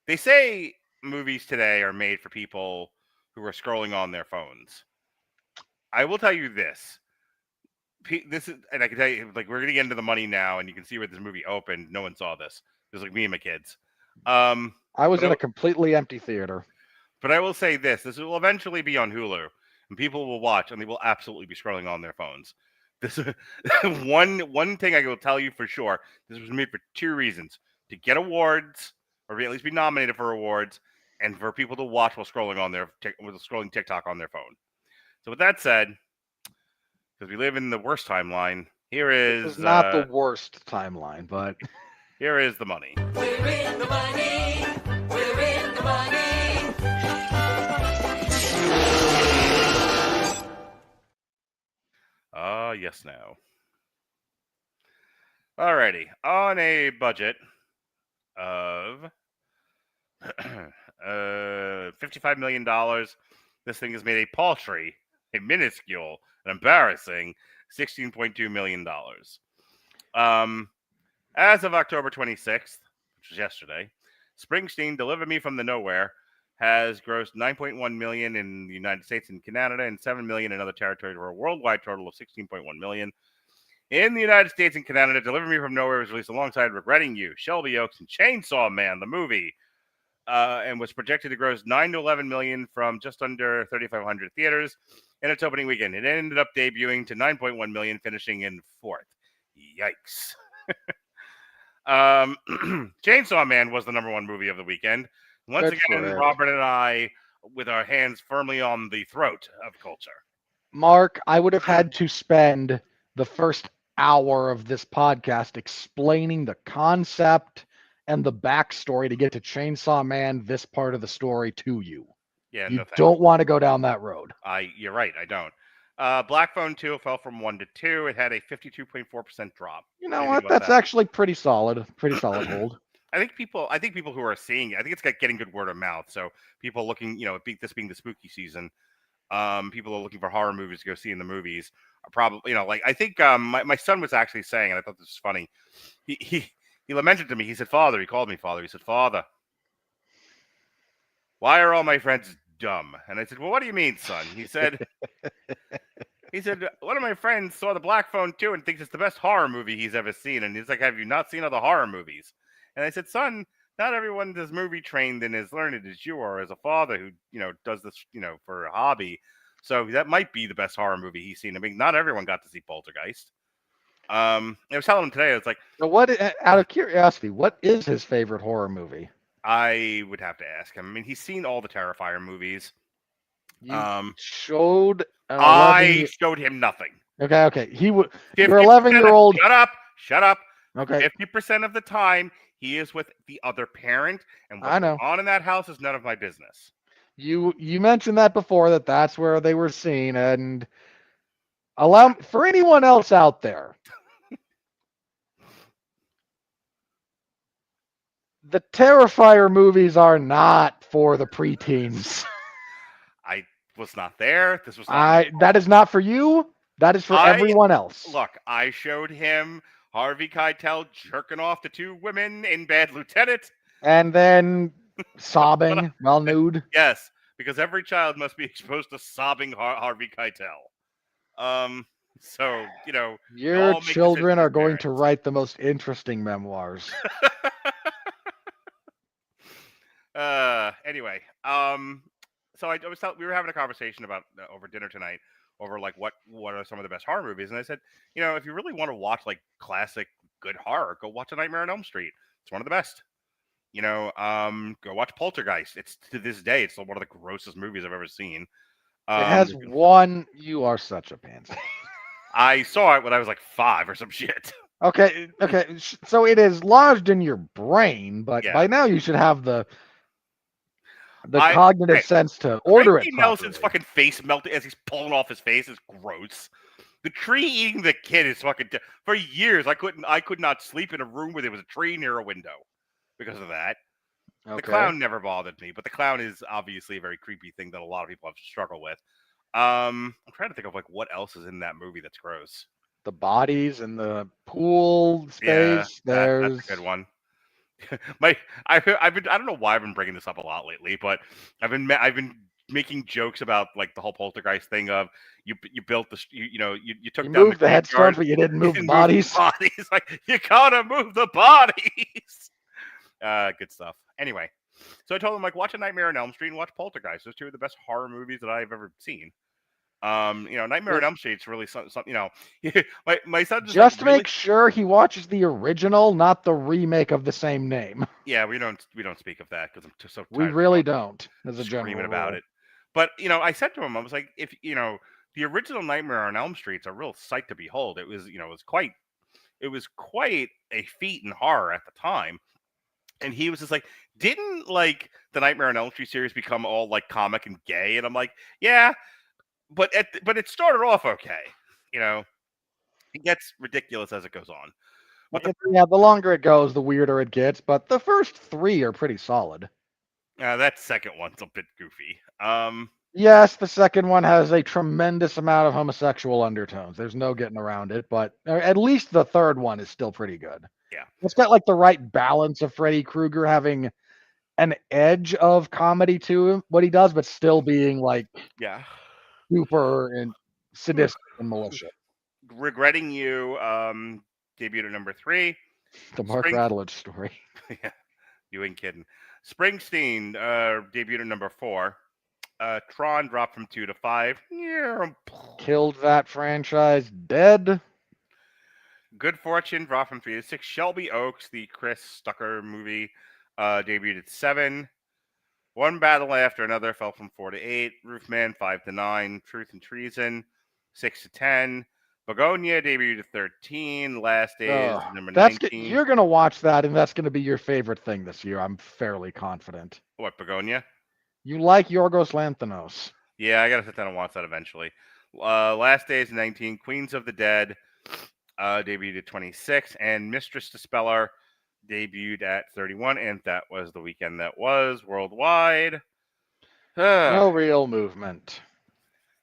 They say movies today are made for people who are scrolling on their phones. I will tell you this. And I can tell you, like, we're going to get into the money now, and you can see where this movie opened. No one saw this. It was like me and my kids. I was in a completely empty theater. But I will say this. This will eventually be on Hulu, and people will watch, and they will absolutely be scrolling on their phones. This one thing I will tell you for sure. This was made for two reasons: to get awards, or at least be nominated for awards, and for people to watch while scrolling TikTok on their phone. So with that said, because we live in the worst timeline, here is... This is not the worst timeline, but... Here is the money. We're in the money. We're in the money. Yes, now. Alrighty. On a budget of $55 million, this thing has made a paltry, a minuscule, an embarrassing $16.2 million. As of October 26th, which was yesterday, Springsteen, Deliver Me from the Nowhere, has grossed $9.1 million in the United States and Canada and $7 million in other territories, for a worldwide total of $16.1 million. In the United States and Canada, Deliver Me from Nowhere was released alongside Regretting You, Shelby Oaks, and Chainsaw Man, the movie, and was projected to gross $9 to $11 million from just under 3,500 theaters in its opening weekend. It ended up debuting to $9.1 million, finishing in fourth. Yikes. Chainsaw Man was the number one movie of the weekend. Once again, Robert and I, with our hands firmly on the throat of culture. Mark, I would have had to spend the first hour of this podcast explaining the concept and the backstory to get to Chainsaw Man, this part of the story, to you. Yeah, you don't want to go down that road. You're right, I don't. Black Phone 2 fell from 1 to 2. It had a 52.4% drop. You know what? That's actually pretty solid. Pretty solid hold. I think people who are seeing it, I think it's getting good word of mouth. So people looking, this being the spooky season, people are looking for horror movies to go see in the movies are probably, I think my son was actually saying, and I thought this was funny. He lamented to me. He said, "Father," he called me Father. He said, "Father, why are all my friends dumb?" And I said, "Well, what do you mean, son?" He said, "One of my friends saw the Black Phone 2 and thinks it's the best horror movie he's ever seen." And he's like, "Have you not seen other horror movies?" And I said, "Son, not everyone is movie trained and as learned as you are as a father who, does this, for a hobby. So that might be the best horror movie he's seen. I mean, not everyone got to see Poltergeist." I was telling him today, it's like... So what, out of curiosity, what is his favorite horror movie? I would have to ask him. I mean, he's seen all the Terrifier movies. I showed him nothing. Okay. Your 11-year-old... Shut up. Okay. 50% of the time, he is with the other parent, and what's going on in that house is none of my business. You mentioned that before, that's where they were seen, and allow for anyone else out there. The Terrifier movies are not for the preteens. I was not there. This was not that is not for you. That is for everyone else. Look, I showed him Harvey Keitel jerking off to 2 women in Bad Lieutenant. And then sobbing while nude. Yes, because every child must be exposed to sobbing Harvey Keitel. So, you know, your children are going to write the most interesting memoirs. Anyway, so we were having a conversation about over dinner tonight over like what are some of the best horror movies, and I said, you know, if you really want to watch like classic good horror, go watch A Nightmare on Elm Street. It's one of the best. You know, go watch Poltergeist. It's to this day, it's one of the grossest movies I've ever seen. It has one. You are such a pansy. I saw it when I was like 5 or some shit. Okay. So it is lodged in your brain, but by now you should have the cognitive sense to order it. Nelson's fucking face melted as he's pulling off his face is gross. The tree eating the kid is fucking. For years, I could not sleep in a room where there was a tree near a window because of that. Okay. The clown never bothered me, but the clown is obviously a very creepy thing that a lot of people have to struggle with. I'm trying to think of like what else is in that movie that's gross. The bodies in the pool space. Yeah, that's a good one. I don't know why I've been bringing this up a lot lately, but I've been making jokes about like the whole Poltergeist thing of you built you took down the headstones, but you didn't move the bodies. Like you gotta move the bodies. Good stuff. Anyway, so I told him like watch A Nightmare on Elm Street and watch Poltergeist. Those 2 are the best horror movies that I've ever seen. You know, Nightmare on Elm Street's really something. You know, my son just make sure he watches the original, not the remake of the same name. Yeah, we don't speak of that because I'm so tired. We really don't, as a general rule. About it. But you know, I said to him, I was like, if you know, the original Nightmare on Elm Street's a real sight to behold. It was quite a feat in horror at the time. And he was just like, didn't like the Nightmare on Elm Street series become all like comic and gay? And I'm like, yeah. But it started off okay, you know. It gets ridiculous as it goes on. But the longer it goes, the weirder it gets. But the first 3 are pretty solid. That second one's a bit goofy. Yes, the second one has a tremendous amount of homosexual undertones. There's no getting around it. But at least the third one is still pretty good. Yeah, it's got like the right balance of Freddy Krueger having an edge of comedy to him, what he does, but still being like super and sadistic and malicious. Regretting You debuted at number 3. The Mark Radledge story. Yeah, you ain't kidding. Springsteen debuted at number 4. Tron dropped from 2 to 5. Killed that franchise dead. Good Fortune dropped from 3 to 6. Shelby Oaks, the Chris Stucker movie, debuted at 7. One Battle After Another fell from 4 to 8. Roofman 5 to 9. Truth and Treason 6 to 10. Begonia debuted at 13. Last Days number 19. You're gonna watch that, and that's gonna be your favorite thing this year. I'm fairly confident. What, Begonia? You like Yorgos Lanthimos? Yeah, I gotta sit down and watch that eventually. Last Days 19. Queens of the Dead debuted at 26, and Mistress Dispeller debuted at 31, and that was the weekend that was worldwide. No real movement.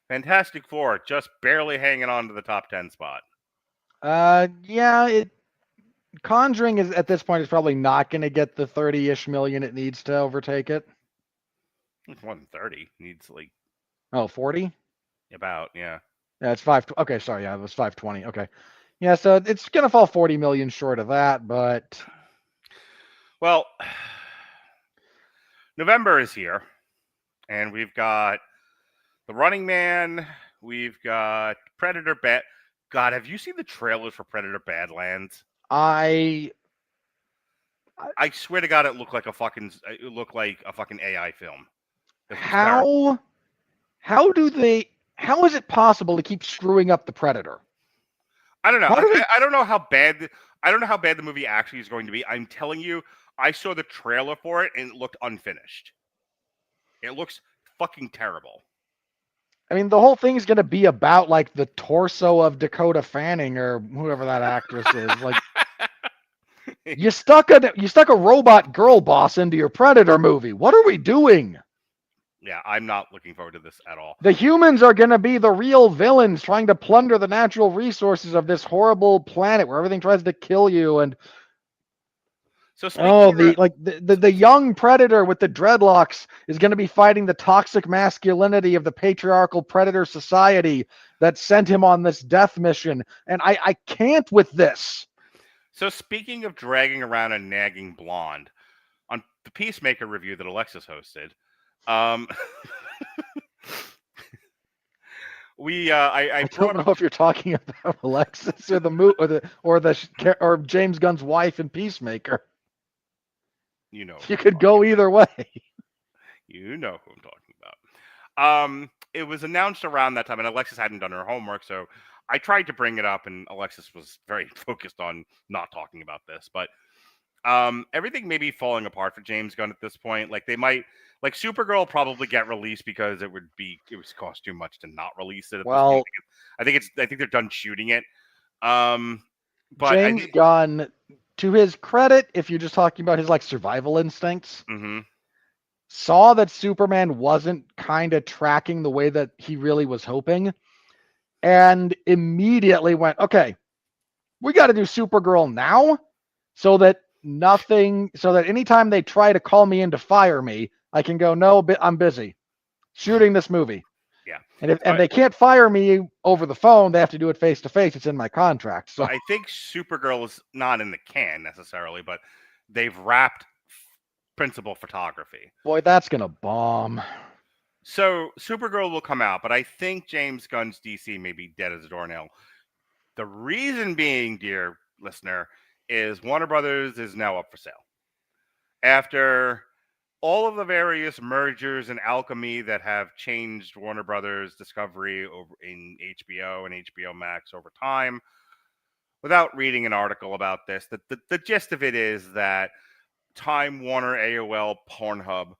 Fantastic Four just barely hanging on to the top 10 spot. Conjuring is at this point is probably not going to get the 30-ish million it needs to overtake it. It's more than 30. Needs like 40? About, yeah. Yeah, it's 5. Okay, sorry, yeah, it was 520. Okay. Yeah, so it's going to fall 40 million short of that, but well, November is here, and we've got The Running Man, we've got Predator Bad. God, have you seen the trailers for Predator Badlands? I swear to God, it looked like a fucking AI film. How is it possible to keep screwing up the Predator? I don't know. I don't know how bad the movie actually is going to be. I'm telling you, I saw the trailer for it and it looked unfinished. It looks fucking terrible. I mean, the whole thing's going to be about like the torso of Dakota Fanning or whoever that actress is. Like, you stuck a robot girl boss into your Predator movie. What are we doing? Yeah, I'm not looking forward to this at all. The humans are going to be the real villains trying to plunder the natural resources of this horrible planet where everything tries to kill you. And So the young predator with the dreadlocks is going to be fighting the toxic masculinity of the patriarchal predator society that sent him on this death mission. And I can't with this. So speaking of dragging around a nagging blonde, on the Peacemaker review that Alexis hosted, I don't know if you're talking about Alexis or James Gunn's wife in Peacemaker. You know, you could go either way. You know who I'm talking about. It was announced around that time, and Alexis hadn't done her homework, so I tried to bring it up, and Alexis was very focused on not talking about this. But everything may be falling apart for James Gunn at this point. Like Supergirl will probably get released because it would cost too much to not release it. At this point. I think they're done shooting it. But James Gunn, to his credit, if you're just talking about his survival instincts, saw that Superman wasn't kind of tracking the way that he really was hoping, and immediately went, okay, we got to do Supergirl now, so that anytime they try to call me in to fire me, I can go, no, I'm busy shooting this movie. Yeah. And they can't fire me over the phone. They have to do it face to face. It's in my contract. So I think Supergirl is not in the can necessarily, but they've wrapped principal photography. Boy, that's going to bomb. So Supergirl will come out, but I think James Gunn's DC may be dead as a doornail. The reason being, dear listener, is Warner Brothers is now up for sale. After all of the various mergers and alchemy that have changed Warner Brothers Discovery over in HBO and HBO Max over time, without reading an article about this, the gist of it is that Time Warner, AOL, Pornhub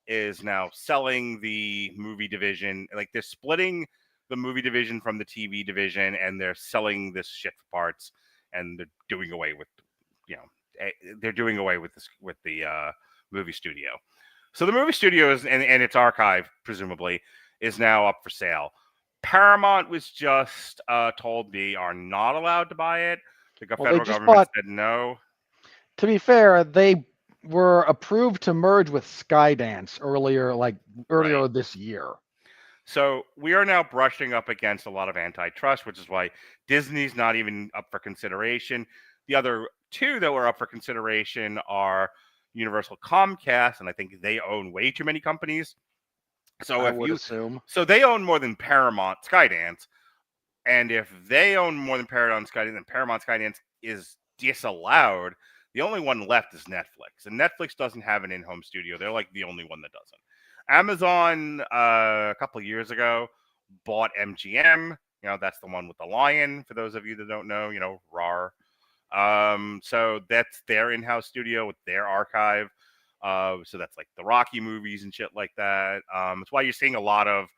is now selling the movie division. Like, they're splitting the movie division from the TV division, and they're selling this shit for parts, and they're doing away with, the movie studio. So the movie studio is, and its archive, presumably, is now up for sale. Paramount was just told they are not allowed to buy it. The federal government said no. To be fair, they were approved to merge with Skydance earlier this year. So we are now brushing up against a lot of antitrust, which is why Disney's not even up for consideration. The other two that were up for consideration are Universal, Comcast, and I think they own way too many companies. So I would assume. So they own more than Paramount, Skydance, and if they own more than Paramount, Skydance, then Paramount, Skydance is disallowed. The only one left is Netflix, and Netflix doesn't have an in-home studio. They're like the only one that doesn't. Amazon, a couple of years ago, bought MGM. That's the one with the lion. For those of you that don't know, RAR. So that's their in-house studio with their archive. So that's like the Rocky movies and shit like that. It's why you're seeing a lot of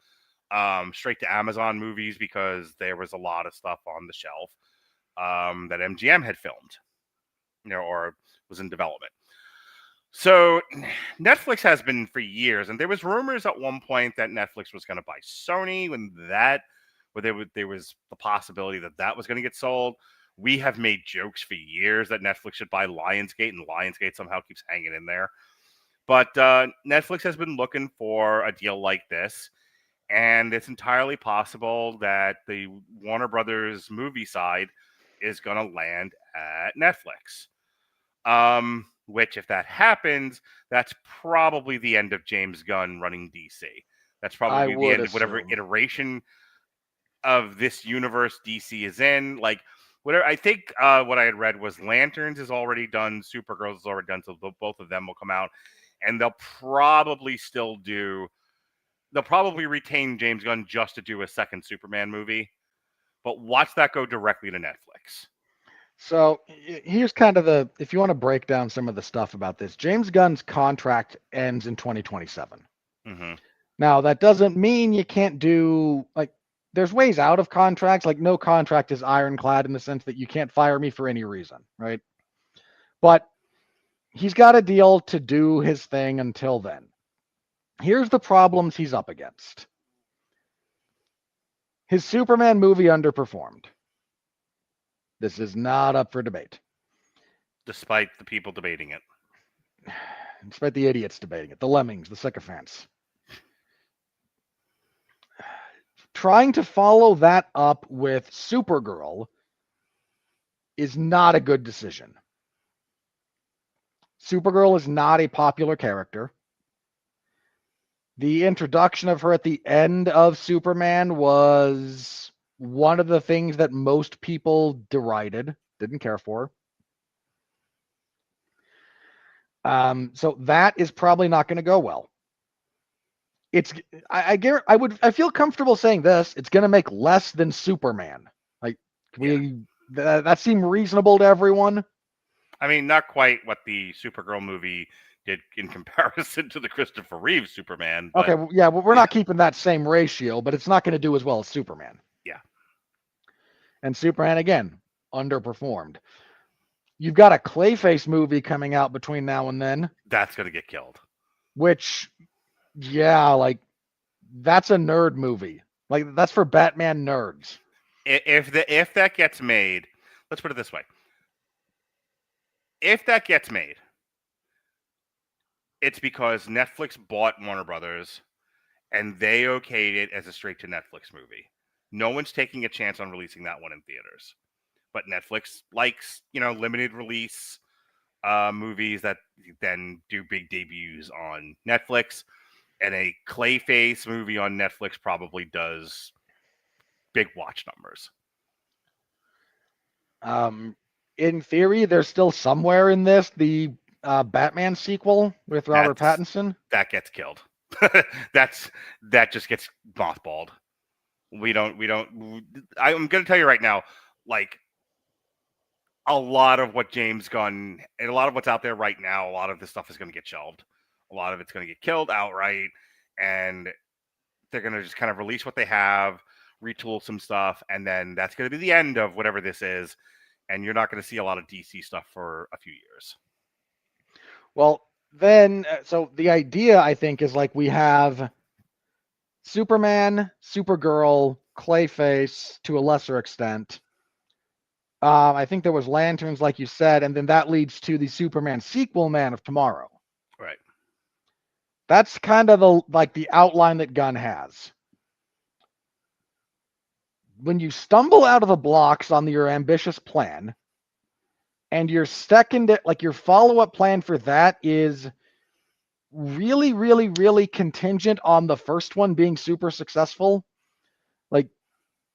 straight to Amazon movies, because there was a lot of stuff on the shelf that MGM had filmed, or was in development. So Netflix has been for years, and there was rumors at one point that Netflix was going to buy Sony, there was the possibility that was going to get sold. We have made jokes for years that Netflix should buy Lionsgate, and Lionsgate somehow keeps hanging in there. But Netflix has been looking for a deal like this, and it's entirely possible that the Warner Brothers movie side is going to land at Netflix. Which, if that happens, that's probably the end of James Gunn running DC. That's probably the end of whatever iteration of this universe DC is in. Like, whatever. I think what I had read was Lanterns is already done, Supergirl is already done, so both of them will come out, and they'll probably retain James Gunn just to do a second Superman movie, but watch that go directly to Netflix. So here's kind of if you want to break down some of the stuff about this, James Gunn's contract ends in 2027. Mm-hmm. Now, that doesn't mean you can't do, there's ways out of contracts. Like, no contract is ironclad in the sense that you can't fire me for any reason, right? But he's got a deal to do his thing until then. Here's the problems he's up against. His Superman movie underperformed. This is not up for debate, Despite the people debating it. despite the idiots debating it, the lemmings, the sycophants. Trying to follow that up with Supergirl is not a good decision. Supergirl is not a popular character. The introduction of her at the end of Superman was one of the things that most people derided, didn't care for. So that is probably not going to go well. I feel comfortable saying this. It's going to make less than Superman. Like that seemed reasonable to everyone. I mean, not quite what the Supergirl movie did in comparison to the Christopher Reeve Superman. But, Okay, yeah, well, we're not keeping that same ratio, but it's not going to do as well as Superman. Yeah. And Superman, again, underperformed. You've got a Clayface movie coming out between now and then, That's going to get killed. which, yeah, like, that's a nerd movie. Like, that's for Batman nerds. If that gets made, let's put it this way. If that gets made, it's because Netflix bought Warner Brothers and they okayed it as a straight-to-Netflix movie. No one's taking a chance on releasing that one in theaters. But Netflix likes, limited release movies that then do big debuts on Netflix. And a Clayface movie on Netflix probably does big watch numbers. In theory, there's still somewhere in this the Batman sequel with Robert Pattinson. That gets killed. that just gets mothballed. I'm going to tell you right now, like, a lot of what James Gunn and a lot of what's out there right now, a lot of this stuff is going to get shelved. A lot of it's going to get killed outright, and they're going to just kind of release what they have, retool some stuff, and then that's going to be the end of whatever this is, and you're not going to see a lot of DC stuff for a few years. Well, then, so the idea, I think, is like we have Superman, Supergirl, Clayface to a lesser extent. I think there was Lanterns, like you said, and then that leads to the Superman sequel, Man of Tomorrow. Right. That's kind of the outline that Gunn has. When you stumble out of the blocks on your ambitious plan, and your your follow-up plan for that is really, really, really contingent on the first one being super successful. Like,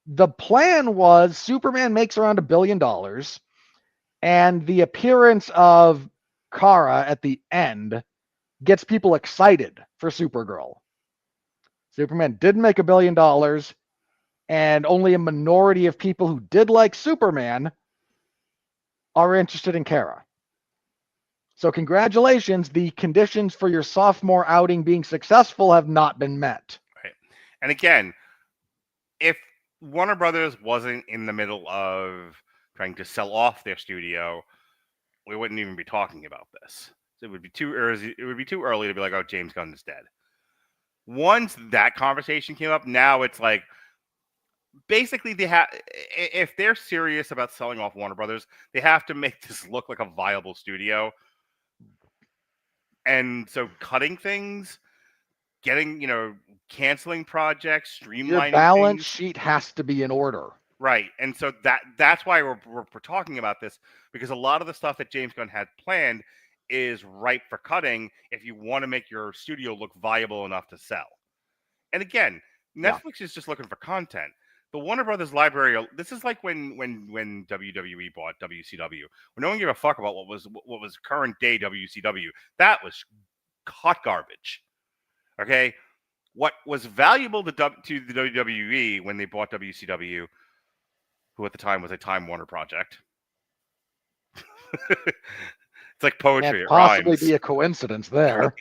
the plan was Superman makes around $1 billion, and the appearance of Kara at the end gets people excited for Supergirl. Superman did make $1 billion, and only a minority of people who did like Superman are interested in Kara. So congratulations, the conditions for your sophomore outing being successful have not been met. Right. And again, if Warner Brothers wasn't in the middle of trying to sell off their studio, we wouldn't even be talking about this. It would be too early. It would be too early to be like, "Oh, James Gunn is dead." Once that conversation came up, now it's like, basically if they're serious about selling off Warner Brothers, they have to make this look like a viable studio. And so cutting things, canceling projects, streamlining Your balance things, sheet has to be in order. right. And so that's why we're talking about this, because a lot of the stuff that James Gunn had planned is ripe for cutting if you want to make your studio look viable enough to sell. And again, Netflix is just looking for content. The Warner Brothers library, this is like when WWE bought WCW. When no one gave a fuck about what was current day WCW. That was hot garbage. Okay? What was valuable to the WWE when they bought WCW, who at the time was a Time Warner project. It's like poetry. Can't possibly be a coincidence there.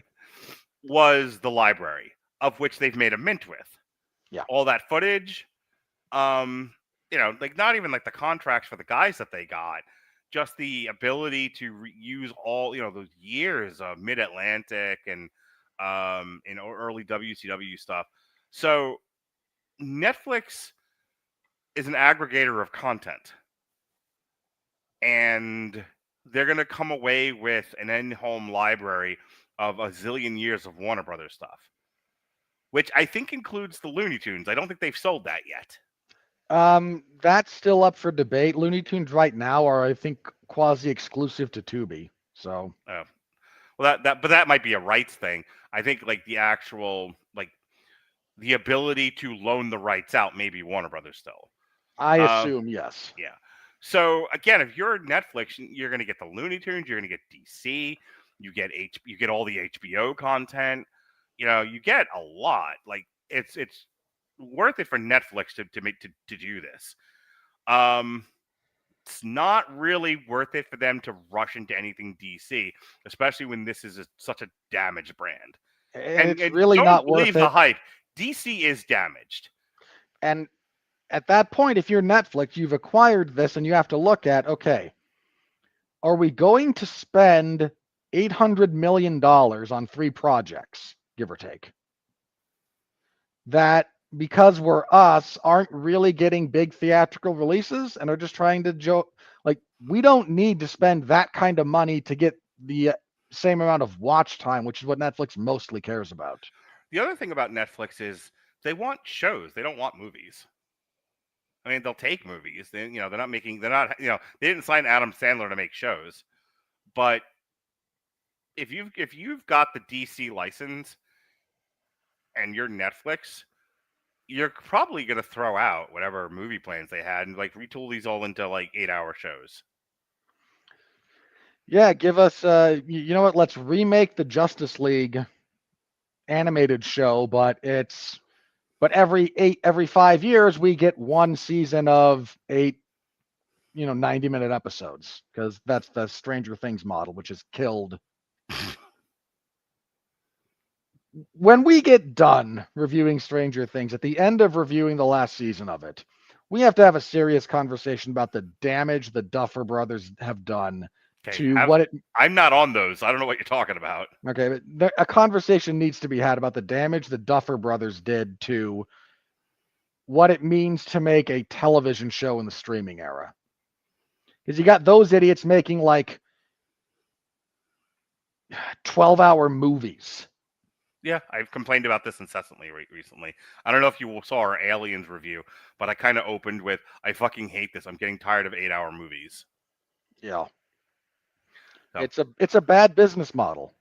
Was the library, of which they've made a mint with. Yeah. All that footage, like not even like the contracts for the guys that they got, just the ability to use all, those years of Mid-Atlantic and in early WCW stuff. So Netflix is an aggregator of content, and they're going to come away with an in-home library of a zillion years of Warner Brothers stuff, which I think includes the Looney Tunes. I don't think they've sold that yet. That's still up for debate. Looney Tunes right now are, I think, quasi-exclusive to Tubi. So, Well, but that might be a rights thing. I think like the actual the ability to loan the rights out, maybe Warner Brothers still. I assume yes. Yeah. So again, if you're Netflix, you're going to get the Looney Tunes, you're going to get DC, you get all the HBO content. You get a lot. Like it's worth it for Netflix to do this. It's not really worth it for them to rush into anything DC, especially when this is such a damaged brand. And it's really not worth it. The hype. DC is damaged. And at that point, if you're Netflix, you've acquired this and you have to look at, okay, are we going to spend $800 million on 3 projects, give or take, that because we're us aren't really getting big theatrical releases and are just trying to joke? Like, we don't need to spend that kind of money to get the same amount of watch time, which is what Netflix mostly cares about. The other thing about Netflix is they want shows. They don't want movies. I mean, they'll take movies. They didn't sign Adam Sandler to make shows. But if you've got the DC license and you're Netflix, you're probably going to throw out whatever movie plans they had and retool these all into 8-hour shows. Yeah, give us you know what? Let's remake the Justice League animated show, but every 5 years we get one season of 8 90-minute episodes, because that's the Stranger Things model, which is killed. When we get done reviewing Stranger Things, at the end of reviewing the last season of it, we have to have a serious conversation about the damage the Duffer Brothers have done I'm not on those. I don't know what you're talking about. Okay, but a conversation needs to be had about the damage the Duffer Brothers did to what it means to make a television show in the streaming era. Because you got those idiots making 12-hour movies. Yeah, I've complained about this incessantly recently. I don't know if you saw our Aliens review, but I kind of opened with, I fucking hate this. I'm getting tired of 8-hour movies. Yeah. So. It's a bad business model.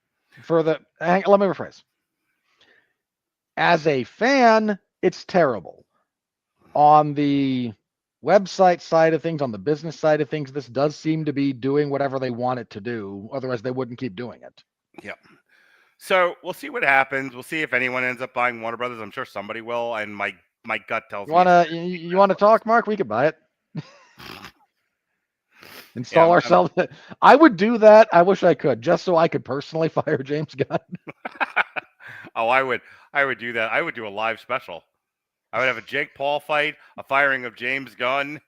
Let me rephrase. As a fan, it's terrible. On the website side of things, on the business side of things, this does seem to be doing whatever they want it to do. Otherwise, they wouldn't keep doing it. Yep. So we'll see what happens. We'll see if anyone ends up buying Warner Brothers. I'm sure somebody will, and my gut tells me. You wanna talk, Mark? We could buy it. Install ourselves. I would do that. I wish I could, just so I could personally fire James Gunn. Oh, I would do that. I would do a live special. I would have a Jake Paul fight, a firing of James Gunn,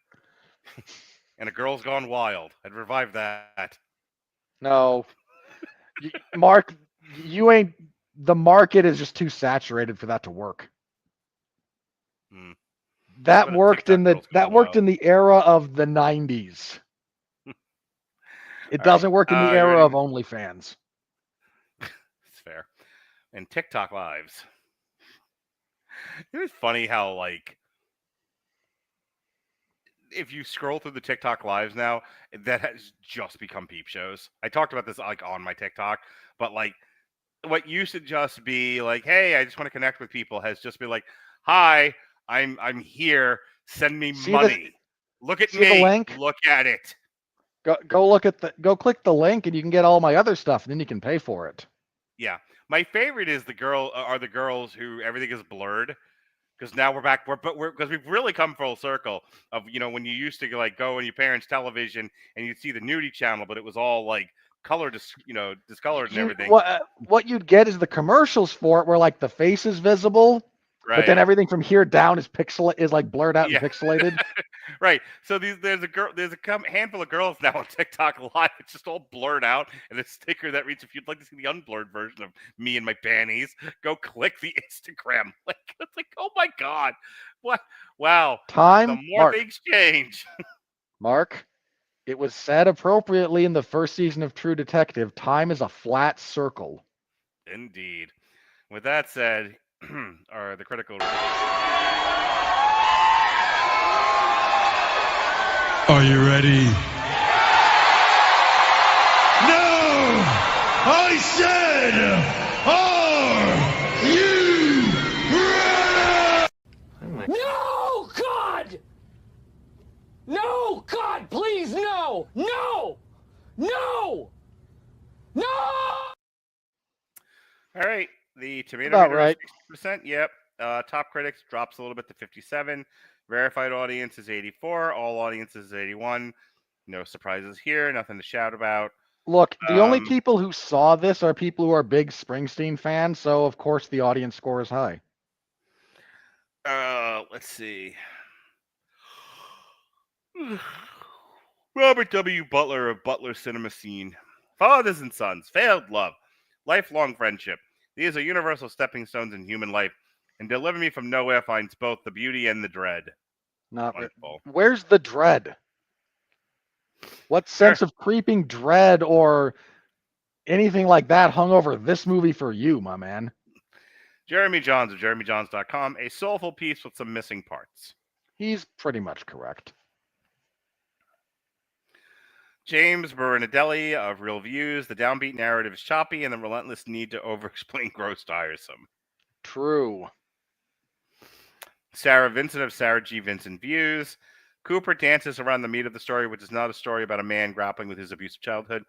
and a Girls Gone Wild. I'd revive that. No, Mark, you ain't. The market is just too saturated for that to work. That worked in the era of the 90s. It doesn't work in the era of OnlyFans. It's fair. And TikTok lives. It was funny how if you scroll through the TikTok lives now, that has just become peep shows. I talked about this on my TikTok, but what used to just be hey, I just want to connect with people, has just been hi, I'm here. Send me money. Look at me. The link? Look at it. Go click the link and you can get all my other stuff, and then you can pay for it. Yeah. My favorite is the girls who everything is blurred, because now we're back. Because we've really come full circle of, when you used to go on your parents' television and you'd see the nudie channel, but it was all color, discolored and everything. What you'd get is the commercials for it where the face is visible, But then Right. everything from here down is like blurred out Yeah. and pixelated. Right. So there's a handful of girls now on TikTok live. It's just all blurred out, and a sticker that reads, "If you'd like to see the unblurred version of me and my panties, go click the Instagram link." It's like, oh my god, what? Wow. The Time, more Mark. things change. Mark, it was said appropriately in the first season of True Detective, time is a flat circle. Indeed. With that said, are the critical. Are you ready? No! I said, are you ready? No, God! No, God, please, no! No! No! No! All right. The tomato About meter right. is 60%. Yep. Top critics drops a little bit to 57. Verified audience is 84. All audiences is 81. No surprises here. Nothing to shout about. Look, the only Um, people who saw this are people who are big Springsteen fans, so of course the audience score is high. Let's see. Robert W. Butler of Butler Cinema Scene. Fathers and sons, failed love, lifelong friendship. These are universal stepping stones in human life, and Deliver Me from Nowhere finds both the beauty and the dread. Not Wonderful. Where's the dread? What sense of creeping dread or anything like that hung over this movie for you, my man? Jeremy Johns of JeremyJohns.com. A soulful piece with some missing parts. He's pretty much correct. James Bernadelli of Real Views. The downbeat narrative is choppy, and the relentless need to over-explain grows tiresome. True. Sarah Vincent of Sarah G. Vincent Views. Cooper dances around the meat of the story, which is not a story about a man grappling with his abusive childhood,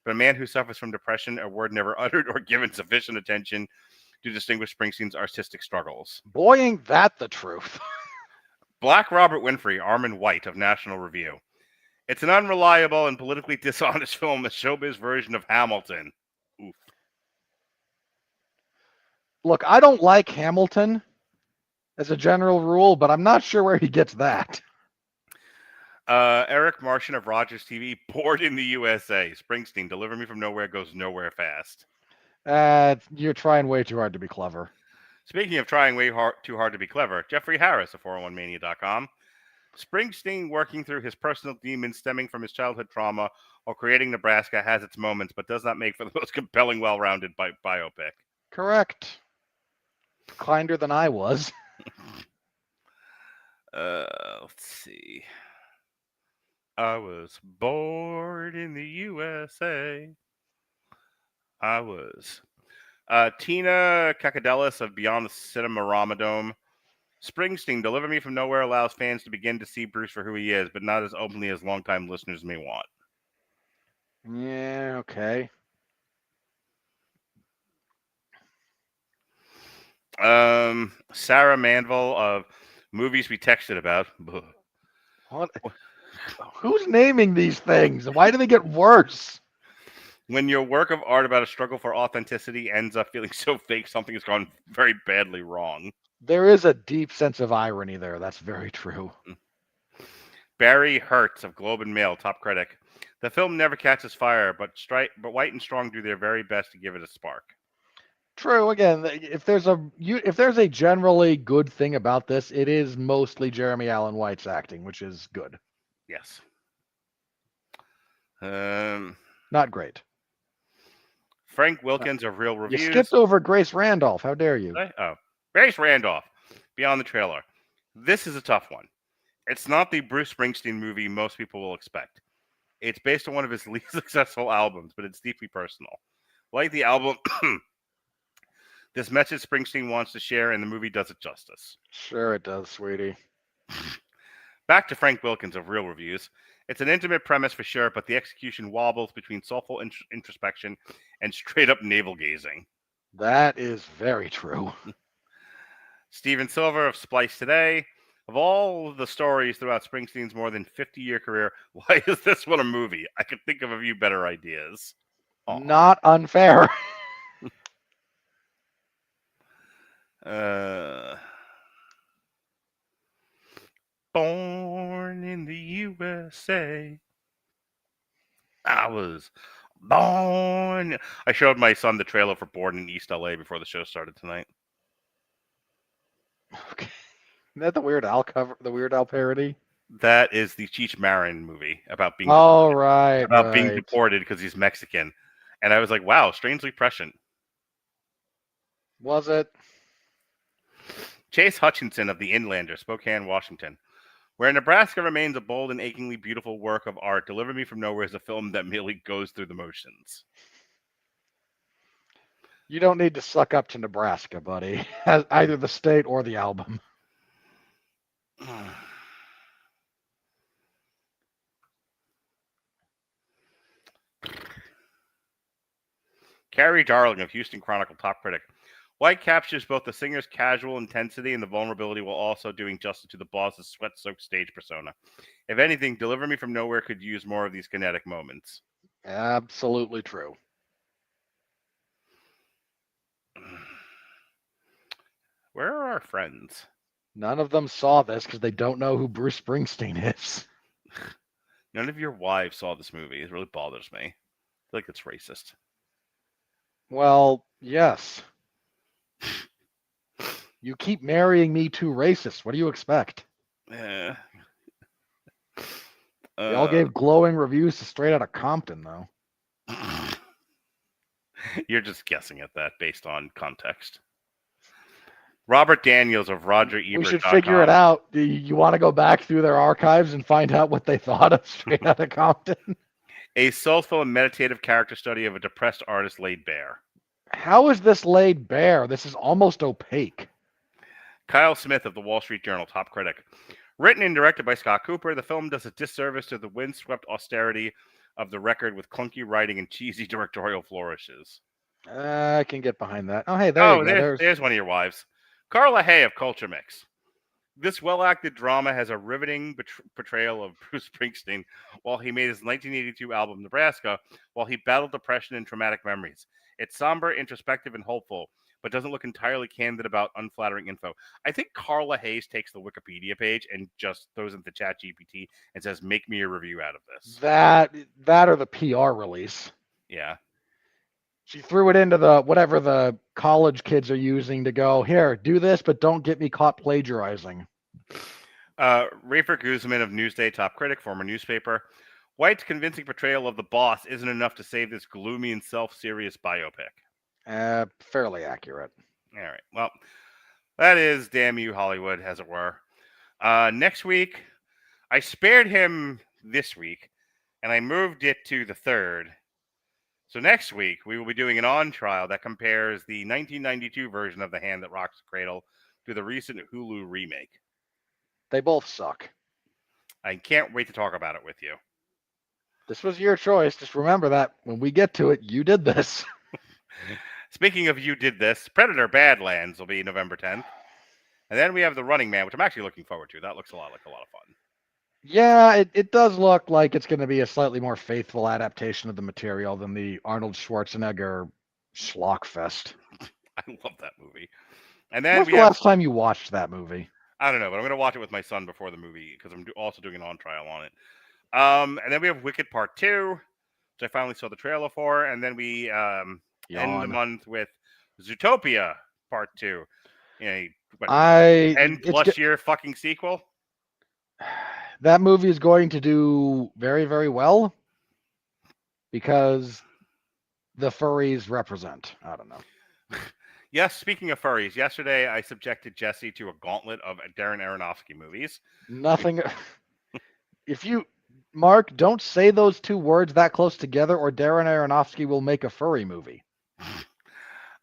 but a man who suffers from depression, a word never uttered or given sufficient attention to distinguish Springsteen's artistic struggles. Boy, ain't that the truth. Black Robert Winfrey, Armand White of National Review. It's an unreliable and politically dishonest film, a showbiz version of Hamilton. Oof. Look, I don't like Hamilton as a general rule, but I'm not sure where he gets that. Eric Martian of Rogers TV, bored in the USA. Springsteen, Deliver Me from Nowhere goes nowhere fast. You're trying way too hard to be clever. Speaking of trying too hard to be clever, Jeffrey Harris of 401mania.com. Springsteen working through his personal demons stemming from his childhood trauma while creating Nebraska has its moments, but does not make for the most compelling, well-rounded biopic. Correct. Kinder than I was. Let's see. I was bored in the USA. I was. Tina Kakadelis of Beyond the Cinemarama Dome. Springsteen, Deliver Me from Nowhere allows fans to begin to see Bruce for who he is, but not as openly as longtime listeners may want. Yeah, okay. Sarah Manville of Movies We Texted About. What? Who's naming these things? Why do they get worse? When your work of art about a struggle for authenticity ends up feeling so fake, something has gone very badly wrong. There is a deep sense of irony there. That's very true. Barry Hertz of Globe and Mail, top critic. The film never catches fire, but White and Strong do their very best to give it a spark. True. Again, if there's a generally good thing about this, it is mostly Jeremy Allen White's acting, which is good. Yes. Not great. Frank Wilkins of Real You Reviews. skipped over Grace Randolph. How dare you? Grace Randolph, Beyond the Trailer. This is a tough one. It's not the Bruce Springsteen movie most people will expect. It's based on one of his least successful albums, but it's deeply personal. Like the album, this message Springsteen wants to share, and the movie does it justice. Sure it does, sweetie. Back to Frank Wilkins of Real Reviews. It's an intimate premise for sure, but the execution wobbles between soulful introspection and straight-up navel-gazing. That is very true. Stephen Silver of Splice Today. Of all of the stories throughout Springsteen's more than 50-year career, why is this one a movie? I could think of a few better ideas. Aww. Not unfair. USA. I was born. I showed my son the trailer for Born in East LA before the show started tonight. Okay. Isn't that the Weird Al cover? The Weird Al parody? That is the Cheech Marin movie about being Oh, right. being right. deported because he's Mexican. And I was like, wow, strangely prescient. Was it? Chase Hutchinson of The Inlander, Spokane, Washington. Where Nebraska remains a bold and achingly beautiful work of art, Deliver Me From Nowhere is a film that merely goes through the motions. You don't need to suck up to Nebraska, buddy. Either the state or the album. Carrie Darling of Houston Chronicle, top critic. White captures both the singer's casual intensity and the vulnerability while also doing justice to the boss's sweat-soaked stage persona. If anything, Deliver Me From Nowhere could use more of these kinetic moments. Absolutely true. Where are our friends? None of them saw this because they don't know who Bruce Springsteen is. None of your wives saw this movie. It really bothers me. I feel like it's racist. Well, yes. You keep marrying me two racists. What do you expect? Yeah. They all gave glowing reviews to Straight Outta Compton, though. You're just guessing at that based on context. Robert Daniels of RogerEbert.com. We should figure it out. Do you want to go back through their archives and find out what they thought of Straight Outta Compton? A soulful and meditative character study of a depressed artist laid bare. How is this laid bare? This is almost opaque. Kyle Smith of the Wall Street Journal, top critic. Written and directed by Scott Cooper, the film does a disservice to the windswept austerity of the record with clunky writing and cheesy directorial flourishes. I can get behind that. Oh, hey, there you go. There's one of your wives. Carla Hay of Culture Mix. This well-acted drama has a riveting portrayal of Bruce Springsteen while he made his 1982 album Nebraska, while he battled depression and traumatic memories. It's somber, introspective, and hopeful, but doesn't look entirely candid about unflattering info. I think Carla Hayes takes the Wikipedia page and just throws into ChatGPT and says, make me a review out of this. That or the PR release. Yeah. She threw it into the whatever the college kids are using to go, here, do this, but don't get me caught plagiarizing. Rafer Guzman of Newsday, top critic, former newspaper. White's convincing portrayal of the boss isn't enough to save this gloomy and self-serious biopic. Fairly accurate. All right. Well, that is Damn You Hollywood, as it were. Next week, I spared him this week, and I moved it to the 3rd. So next week, we will be doing an on-trial that compares the 1992 version of The Hand That Rocks the Cradle to the recent Hulu remake. They both suck. I can't wait to talk about it with you. This was your choice. Just remember that when we get to it, you did this. Speaking of you did this, Predator Badlands will be November 10th. And then we have The Running Man, which I'm actually looking forward to. That looks a lot of fun. Yeah, it does look like it's going to be a slightly more faithful adaptation of the material than the Arnold Schwarzenegger schlockfest. I love that movie. And then When's the last time you watched that movie? I don't know, but I'm going to watch it with my son before the movie because I'm also doing an on-trial on it. And then we have Wicked Part 2, which I finally saw the trailer for. And then we end the month with Zootopia Part 2. You know, 10+ year fucking sequel. That movie is going to do very, very well because the furries represent. I don't know. Yes, speaking of furries, yesterday I subjected Jesse to a gauntlet of Darren Aronofsky movies. Nothing. Mark, don't say those two words that close together or Darren Aronofsky will make a furry movie.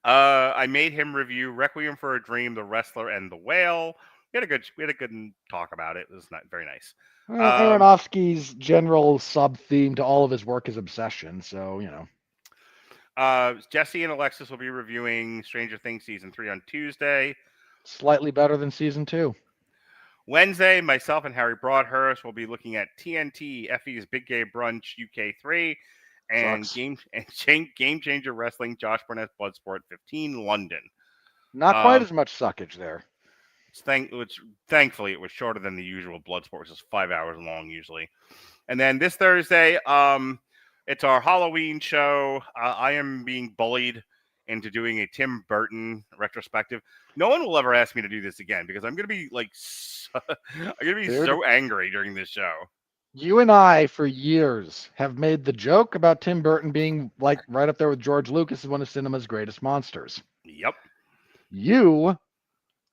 I made him review Requiem for a Dream, The Wrestler, and The Whale. We had a good talk about it. It was not very nice. Well, Aronofsky's general sub-theme to all of his work is obsession, so, you know. Jesse and Alexis will be reviewing Stranger Things Season 3 on Tuesday. Slightly better than Season 2. Wednesday, myself and Harry Broadhurst will be looking at TNT, Effie's Big Gay Brunch UK3, and Game Changer Wrestling, Josh Burnett's Bloodsport 15, London. Not quite as much suckage there. Thankfully, it was shorter than the usual Bloodsport, which is 5 hours long usually. And then this Thursday, it's our Halloween show. I am being bullied into doing a Tim Burton retrospective. No one will ever ask me to do this again because I'm going to be I'm going to be Dude. so angry during this show. You and I, for years, have made the joke about Tim Burton being like right up there with George Lucas as one of cinema's greatest monsters. Yep. You,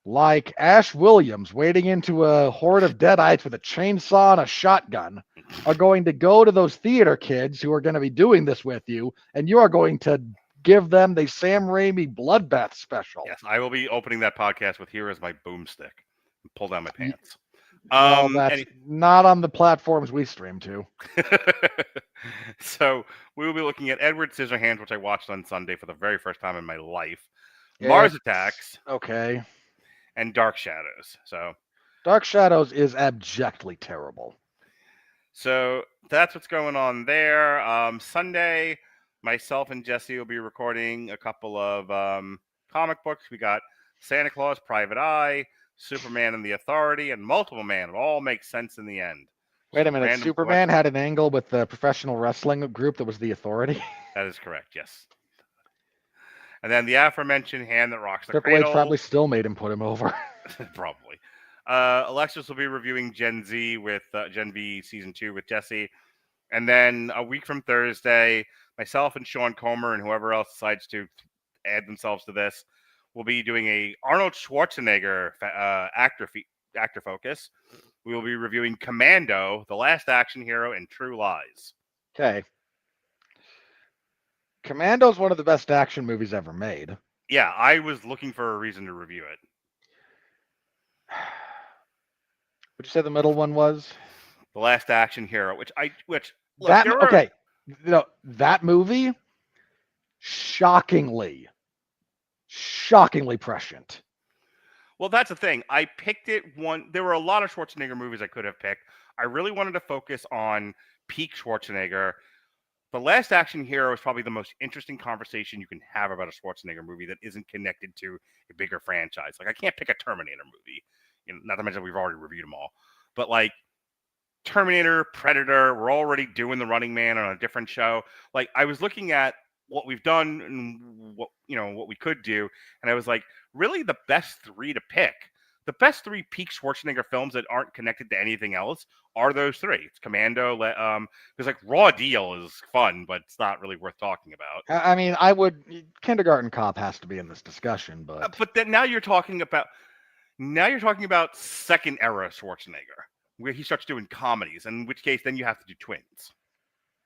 like Ash Williams wading into a horde of deadites with a chainsaw and a shotgun, are going to go to those theater kids who are going to be doing this with you, and you are going to give them the Sam Raimi bloodbath special. Yes, I will be opening that podcast with "Here is my boomstick." Pull down my pants. Well, that's not on the platforms we stream to. So we will be looking at Edward Scissorhands, which I watched on Sunday for the very first time in my life. Mars Attacks. Okay. And Dark Shadows. So Dark Shadows is abjectly terrible. So that's what's going on there. Sunday, myself and Jesse will be recording a couple of comic books. We got Santa Claus, Private Eye, Superman and the Authority, and Multiple Man. It all makes sense in the end. Wait a minute. Superman had an angle with the professional wrestling group that was the Authority? That is correct, yes. And then the aforementioned Hand That Rocks the Triple Cradle. H probably still made him put him over. Probably. Alexis will be reviewing Gen V Season 2 with Jesse. And then a week from Thursday, myself and Sean Comer and whoever else decides to add themselves to this will be doing a Arnold Schwarzenegger actor focus. We will be reviewing Commando, The Last Action Hero, and True Lies. Okay. Commando's one of the best action movies ever made. Yeah, I was looking for a reason to review it. Would you say the middle one was? The Last Action Hero, that movie, shockingly prescient. Well, that's the thing. I picked it there were a lot of Schwarzenegger movies I could have picked. I really wanted to focus on peak Schwarzenegger. The Last Action Hero is probably the most interesting conversation you can have about a Schwarzenegger movie that isn't connected to a bigger franchise. Like, I can't pick a Terminator movie. Not to mention we've already reviewed them all. But, like, Terminator, Predator, we're already doing The Running Man on a different show. Like, I was looking at what we've done and what we could do, and I was like, really the best three to pick. The best three peak Schwarzenegger films that aren't connected to anything else are those three. It's Commando. Because like Raw Deal is fun, but it's not really worth talking about. I mean, Kindergarten Cop has to be in this discussion, but then now you're talking about second era Schwarzenegger, where he starts doing comedies, in which case then you have to do Twins.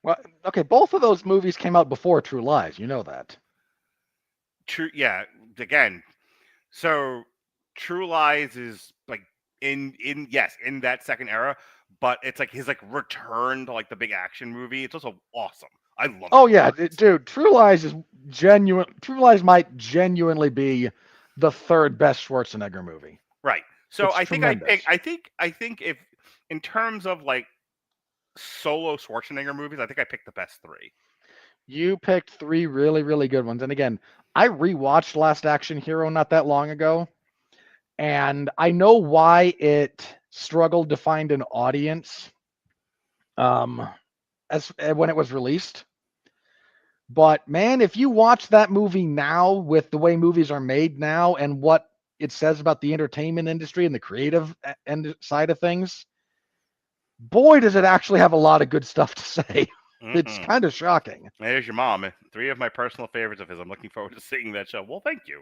Well, okay, both of those movies came out before True Lies. You know that. True, yeah. Again, so True Lies is like in that second era, but it's like his like return to like the big action movie. It's also awesome. I love it. Oh yeah, dude, True Lies is genuine. True Lies might genuinely be the third best Schwarzenegger movie. Right. So It's I think tremendous. I think if in terms of like solo Schwarzenegger movies, I think I picked the best three. You picked three really, really good ones. And again, I rewatched Last Action Hero not that long ago, and I know why it struggled to find an audience as when it was released. But man, if you watch that movie now with the way movies are made now and what it says about the entertainment industry and the creative end side of things, boy, does it actually have a lot of good stuff to say. It's kind of shocking. There's your mom. Three of my personal favorites of his. I'm looking forward to seeing that show. Well, thank you,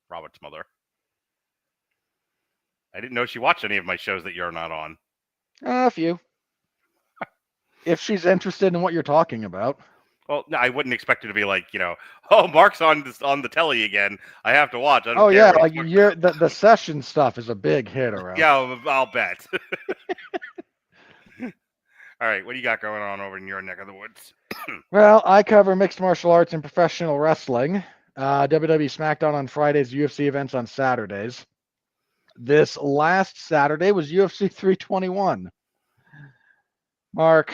Robert's mother. I didn't know she watched any of my shows that you're not on. A few. If she's interested in what you're talking about. Well, no, I wouldn't expect her to be like, oh, Mark's on the telly again. I have to watch. I don't Oh care yeah, what like he's the session stuff is a big hit around. Yeah, I'll bet. All right, what do you got going on over in your neck of the woods? Well, I cover mixed martial arts and professional wrestling. WWE SmackDown on Fridays, UFC events on Saturdays. This last Saturday was UFC 321. Mark.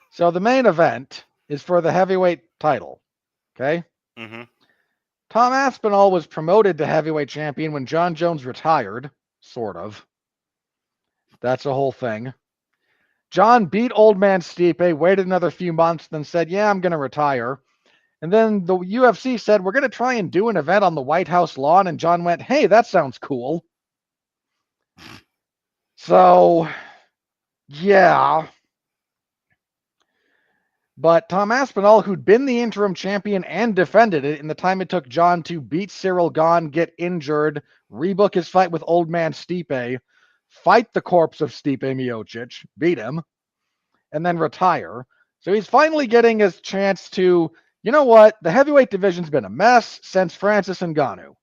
So the main event is for the heavyweight title. Okay? Mm-hmm. Tom Aspinall was promoted to heavyweight champion when John Jones retired, sort of. That's a whole thing. John beat old man Stipe, waited another few months, then said, yeah, I'm going to retire. And then the UFC said, we're going to try and do an event on the White House lawn. And John went, hey, that sounds cool. So, yeah. But Tom Aspinall, who'd been the interim champion and defended it in the time it took John to beat Cyril Gahn, get injured, rebook his fight with old man Stipe, fight the corpse of Stipe Miocic, beat him, and then retire. So he's finally getting his chance to, you know what? The heavyweight division's been a mess since Francis Ngannou.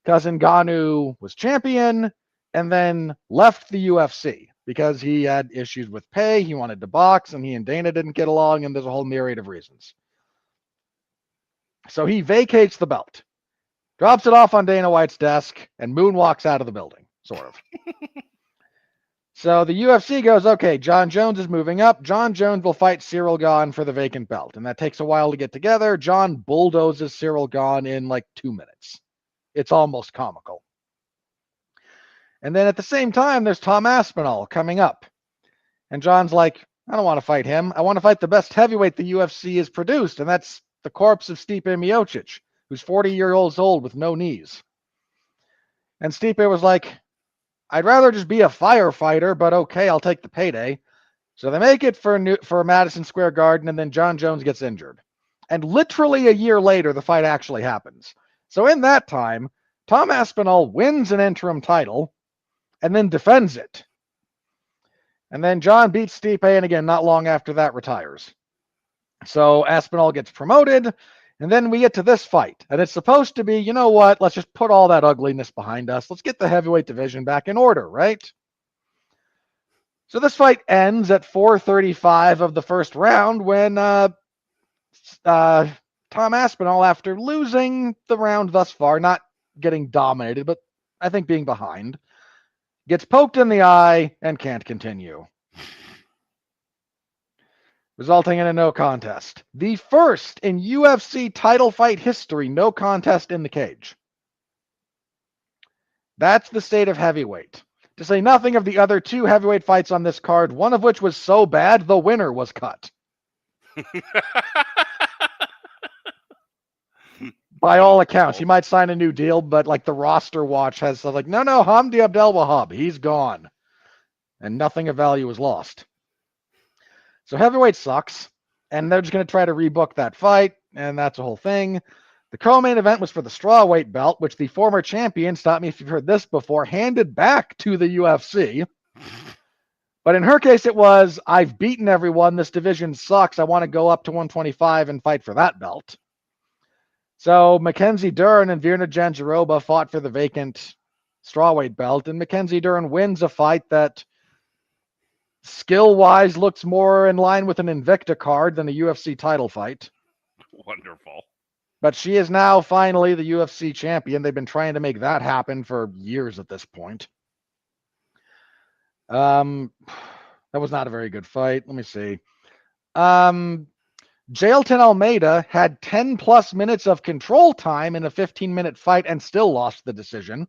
Because Ngannou was champion and then left the UFC because he had issues with pay, he wanted to box, and he and Dana didn't get along, and there's a whole myriad of reasons. So he vacates the belt, drops it off on Dana White's desk, and moonwalks out of the building, sort of. So the UFC goes, okay, John Jones is moving up. John Jones will fight Cyril Gahn for the vacant belt, and that takes a while to get together. John bulldozes Cyril Gahn in like 2 minutes. It's almost comical. And then at the same time, there's Tom Aspinall coming up. And John's like, I don't want to fight him. I want to fight the best heavyweight the UFC has produced, and that's the corpse of Stipe Miocic, who's 40 years old with no knees. And Stipe was like, I'd rather just be a firefighter, but okay, I'll take the payday. So they make it for Madison Square Garden, and then John Jones gets injured. And literally a year later, the fight actually happens. So in that time, Tom Aspinall wins an interim title and then defends it. And then John beats Stipe, and again, not long after that, retires. So Aspinall gets promoted, and then we get to this fight. And it's supposed to be, you know what, let's just put all that ugliness behind us. Let's get the heavyweight division back in order, right? So this fight ends at 4:35 of the first round when Tom Aspinall, after losing the round thus far, not getting dominated, but I think being behind, gets poked in the eye and can't continue, resulting in a no contest. The first in UFC title fight history, no contest in the cage. That's the state of heavyweight. To say nothing of the other two heavyweight fights on this card, one of which was so bad, the winner was cut. By all accounts, he might sign a new deal, but like the roster watch has said, like, no, Hamdi Abdel Wahab, he's gone. And nothing of value is lost. So heavyweight sucks, and they're just going to try to rebook that fight, and that's a whole thing. The co-main event was for the strawweight belt, which the former champion, stop me if you've heard this before, handed back to the UFC. But in her case, it was, I've beaten everyone, this division sucks, I want to go up to 125 and fight for that belt. So Mackenzie Dern and Virna Jandiroba fought for the vacant strawweight belt, and Mackenzie Dern wins a fight that skill-wise looks more in line with an Invicta card than a UFC title fight. Wonderful. But she is now finally the UFC champion. They've been trying to make that happen for years at this point. That was not a very good fight. Let me see. Jailton Almeida had 10 plus minutes of control time in a 15-minute fight and still lost the decision.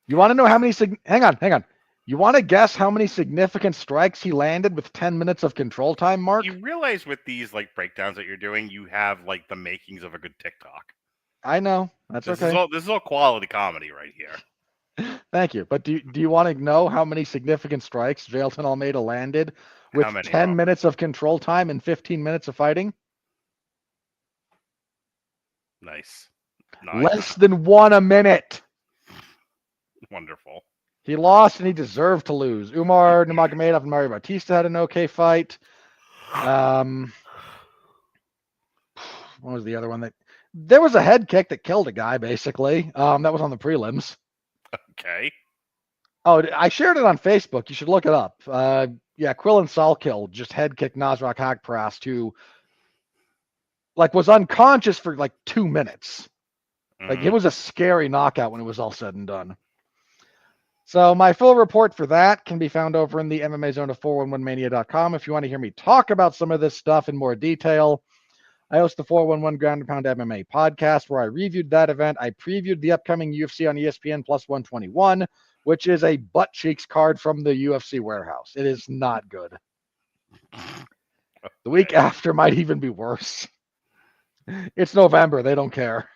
You want to know how many hang on. You want to guess how many significant strikes he landed with 10 minutes of control time, Mark? You realize with these like breakdowns that you're doing, you have like the makings of a good TikTok. I know. That's okay. This is all quality comedy right here. Thank you. But do you want to know how many significant strikes Jailton Almeida landed with 10 minutes of control time and 15 minutes of fighting? Nice. Less than one a minute. Wonderful. He lost and he deserved to lose. Umar Nurmagomedov and Mario Bautista had an okay fight. What was the other one? There was a head kick that killed a guy, basically. That was on the prelims. Okay. Oh, I shared it on Facebook. You should look it up. Quillan Salkill just head kicked Nasrat Haqparast, who was unconscious for 2 minutes. Mm-hmm. It was a scary knockout when it was all said and done. So my full report for that can be found over in the MMA Zone of 411mania.com if you want to hear me talk about some of this stuff in more detail. I host the 411 Ground and Pound MMA podcast, where I reviewed that event. I previewed the upcoming UFC on ESPN Plus 121, which is a butt cheeks card from the UFC warehouse. It is not good. The week after might even be worse. It's November. They don't care.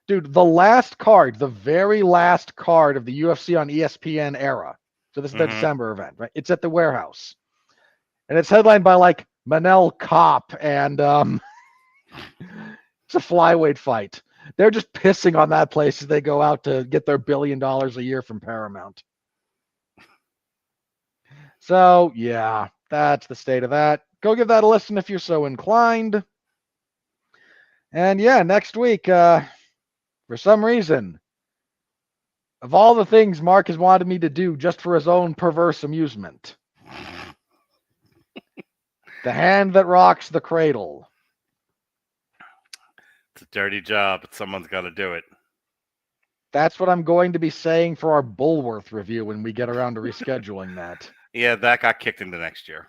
Dude, the last card, the very last card of the UFC on ESPN era. So this is the December event, right? It's at the warehouse. And it's headlined by like Manel Kopp and it's a flyweight fight. They're just pissing on that place as they go out to get their $1 billion a year from Paramount. So, yeah, that's the state of that. Go give that a listen if you're so inclined. And yeah, next week, for some reason, of all the things Mark has wanted me to do just for his own perverse amusement, the hand that rocks the cradle. It's a dirty job, but someone's got to do it. That's what I'm going to be saying for our Bulworth review when we get around to rescheduling that. Yeah, that got kicked into next year.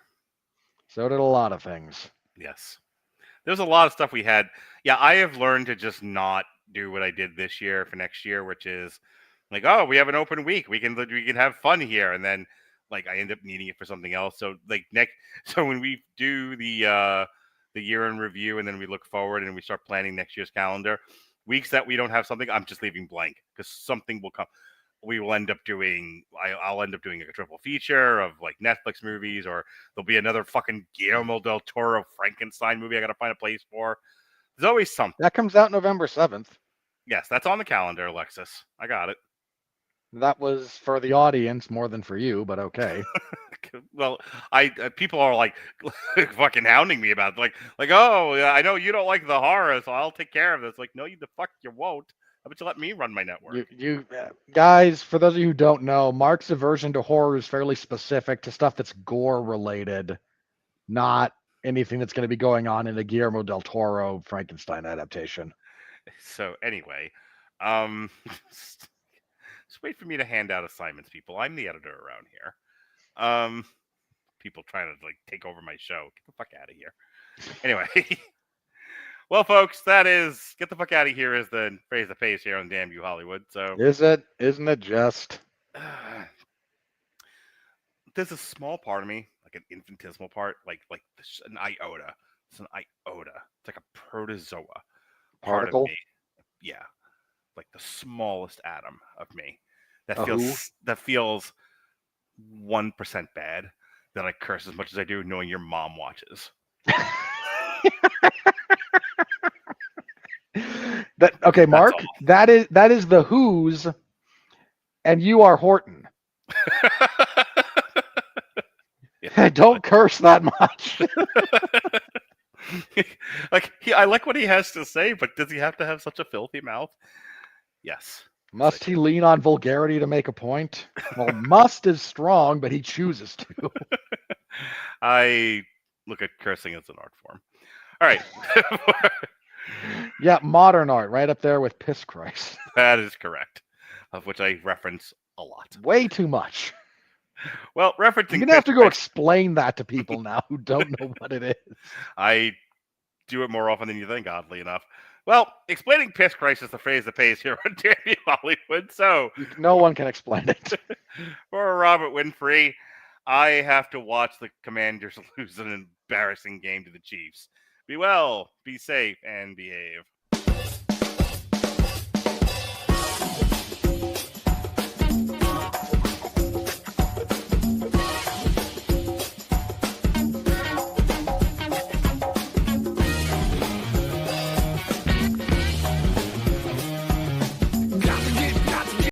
So did a lot of things. Yes. There's a lot of stuff we had. Yeah, I have learned to just not do what I did this year for next year, which is like, oh, we have an open week. We can have fun here. And then like I end up needing it for something else. So like so when we do the year in review and then we look forward and we start planning next year's calendar, weeks that we don't have something, I'm just leaving blank because something will come. We will end up doing, I'll end up doing a triple feature of like Netflix movies, or there'll be another fucking Guillermo del Toro Frankenstein movie I got to find a place for. There's always something. That comes out November 7th. Yes, that's on the calendar, Alexis. I got it. That was for the audience more than for you, but okay. Well, people are like fucking hounding me about it. Like, oh, I know you don't like the horror, so I'll take care of this. Like, no, you won't. How about you let me run my network? You guys, for those of you who don't know, Mark's aversion to horror is fairly specific to stuff that's gore related, not anything that's going to be going on in a Guillermo del Toro Frankenstein adaptation. So anyway, just wait for me to hand out assignments, people. I'm the editor around here. People trying to like take over my show. Get the fuck out of here. Anyway. Well, folks, that is get the fuck out of here is the phrase that pays here on Damn You Hollywood. So Isn't it just? There's a small part of me, like an infinitesimal part, like an iota. It's an iota. It's like a protozoa part Particle? of me. Yeah, like the smallest atom of me that Who? feels 1% bad that I curse as much as I do, knowing your mom watches. Okay, Mark. That is the Who's, and you are Horton. Yeah, don't curse that much. I like what he has to say, but does he have to have such a filthy mouth? Yes. Must he lean on vulgarity to make a point? Well, must is strong, but he chooses to. I look at cursing as an art form. All right. Yeah, modern art, right up there with Piss Christ. That is correct, of which I reference a lot. Way too much. Well, referencing... You're going to have to go explain that to people now who don't know what it is. I do it more often than you think, oddly enough. Well, explaining Piss Christ is the phrase that pays here on Damn You Hollywood, so... No one can explain it. For Robert Winfrey, I have to watch the Commanders lose an embarrassing game to the Chiefs. Be well, be safe, and behave.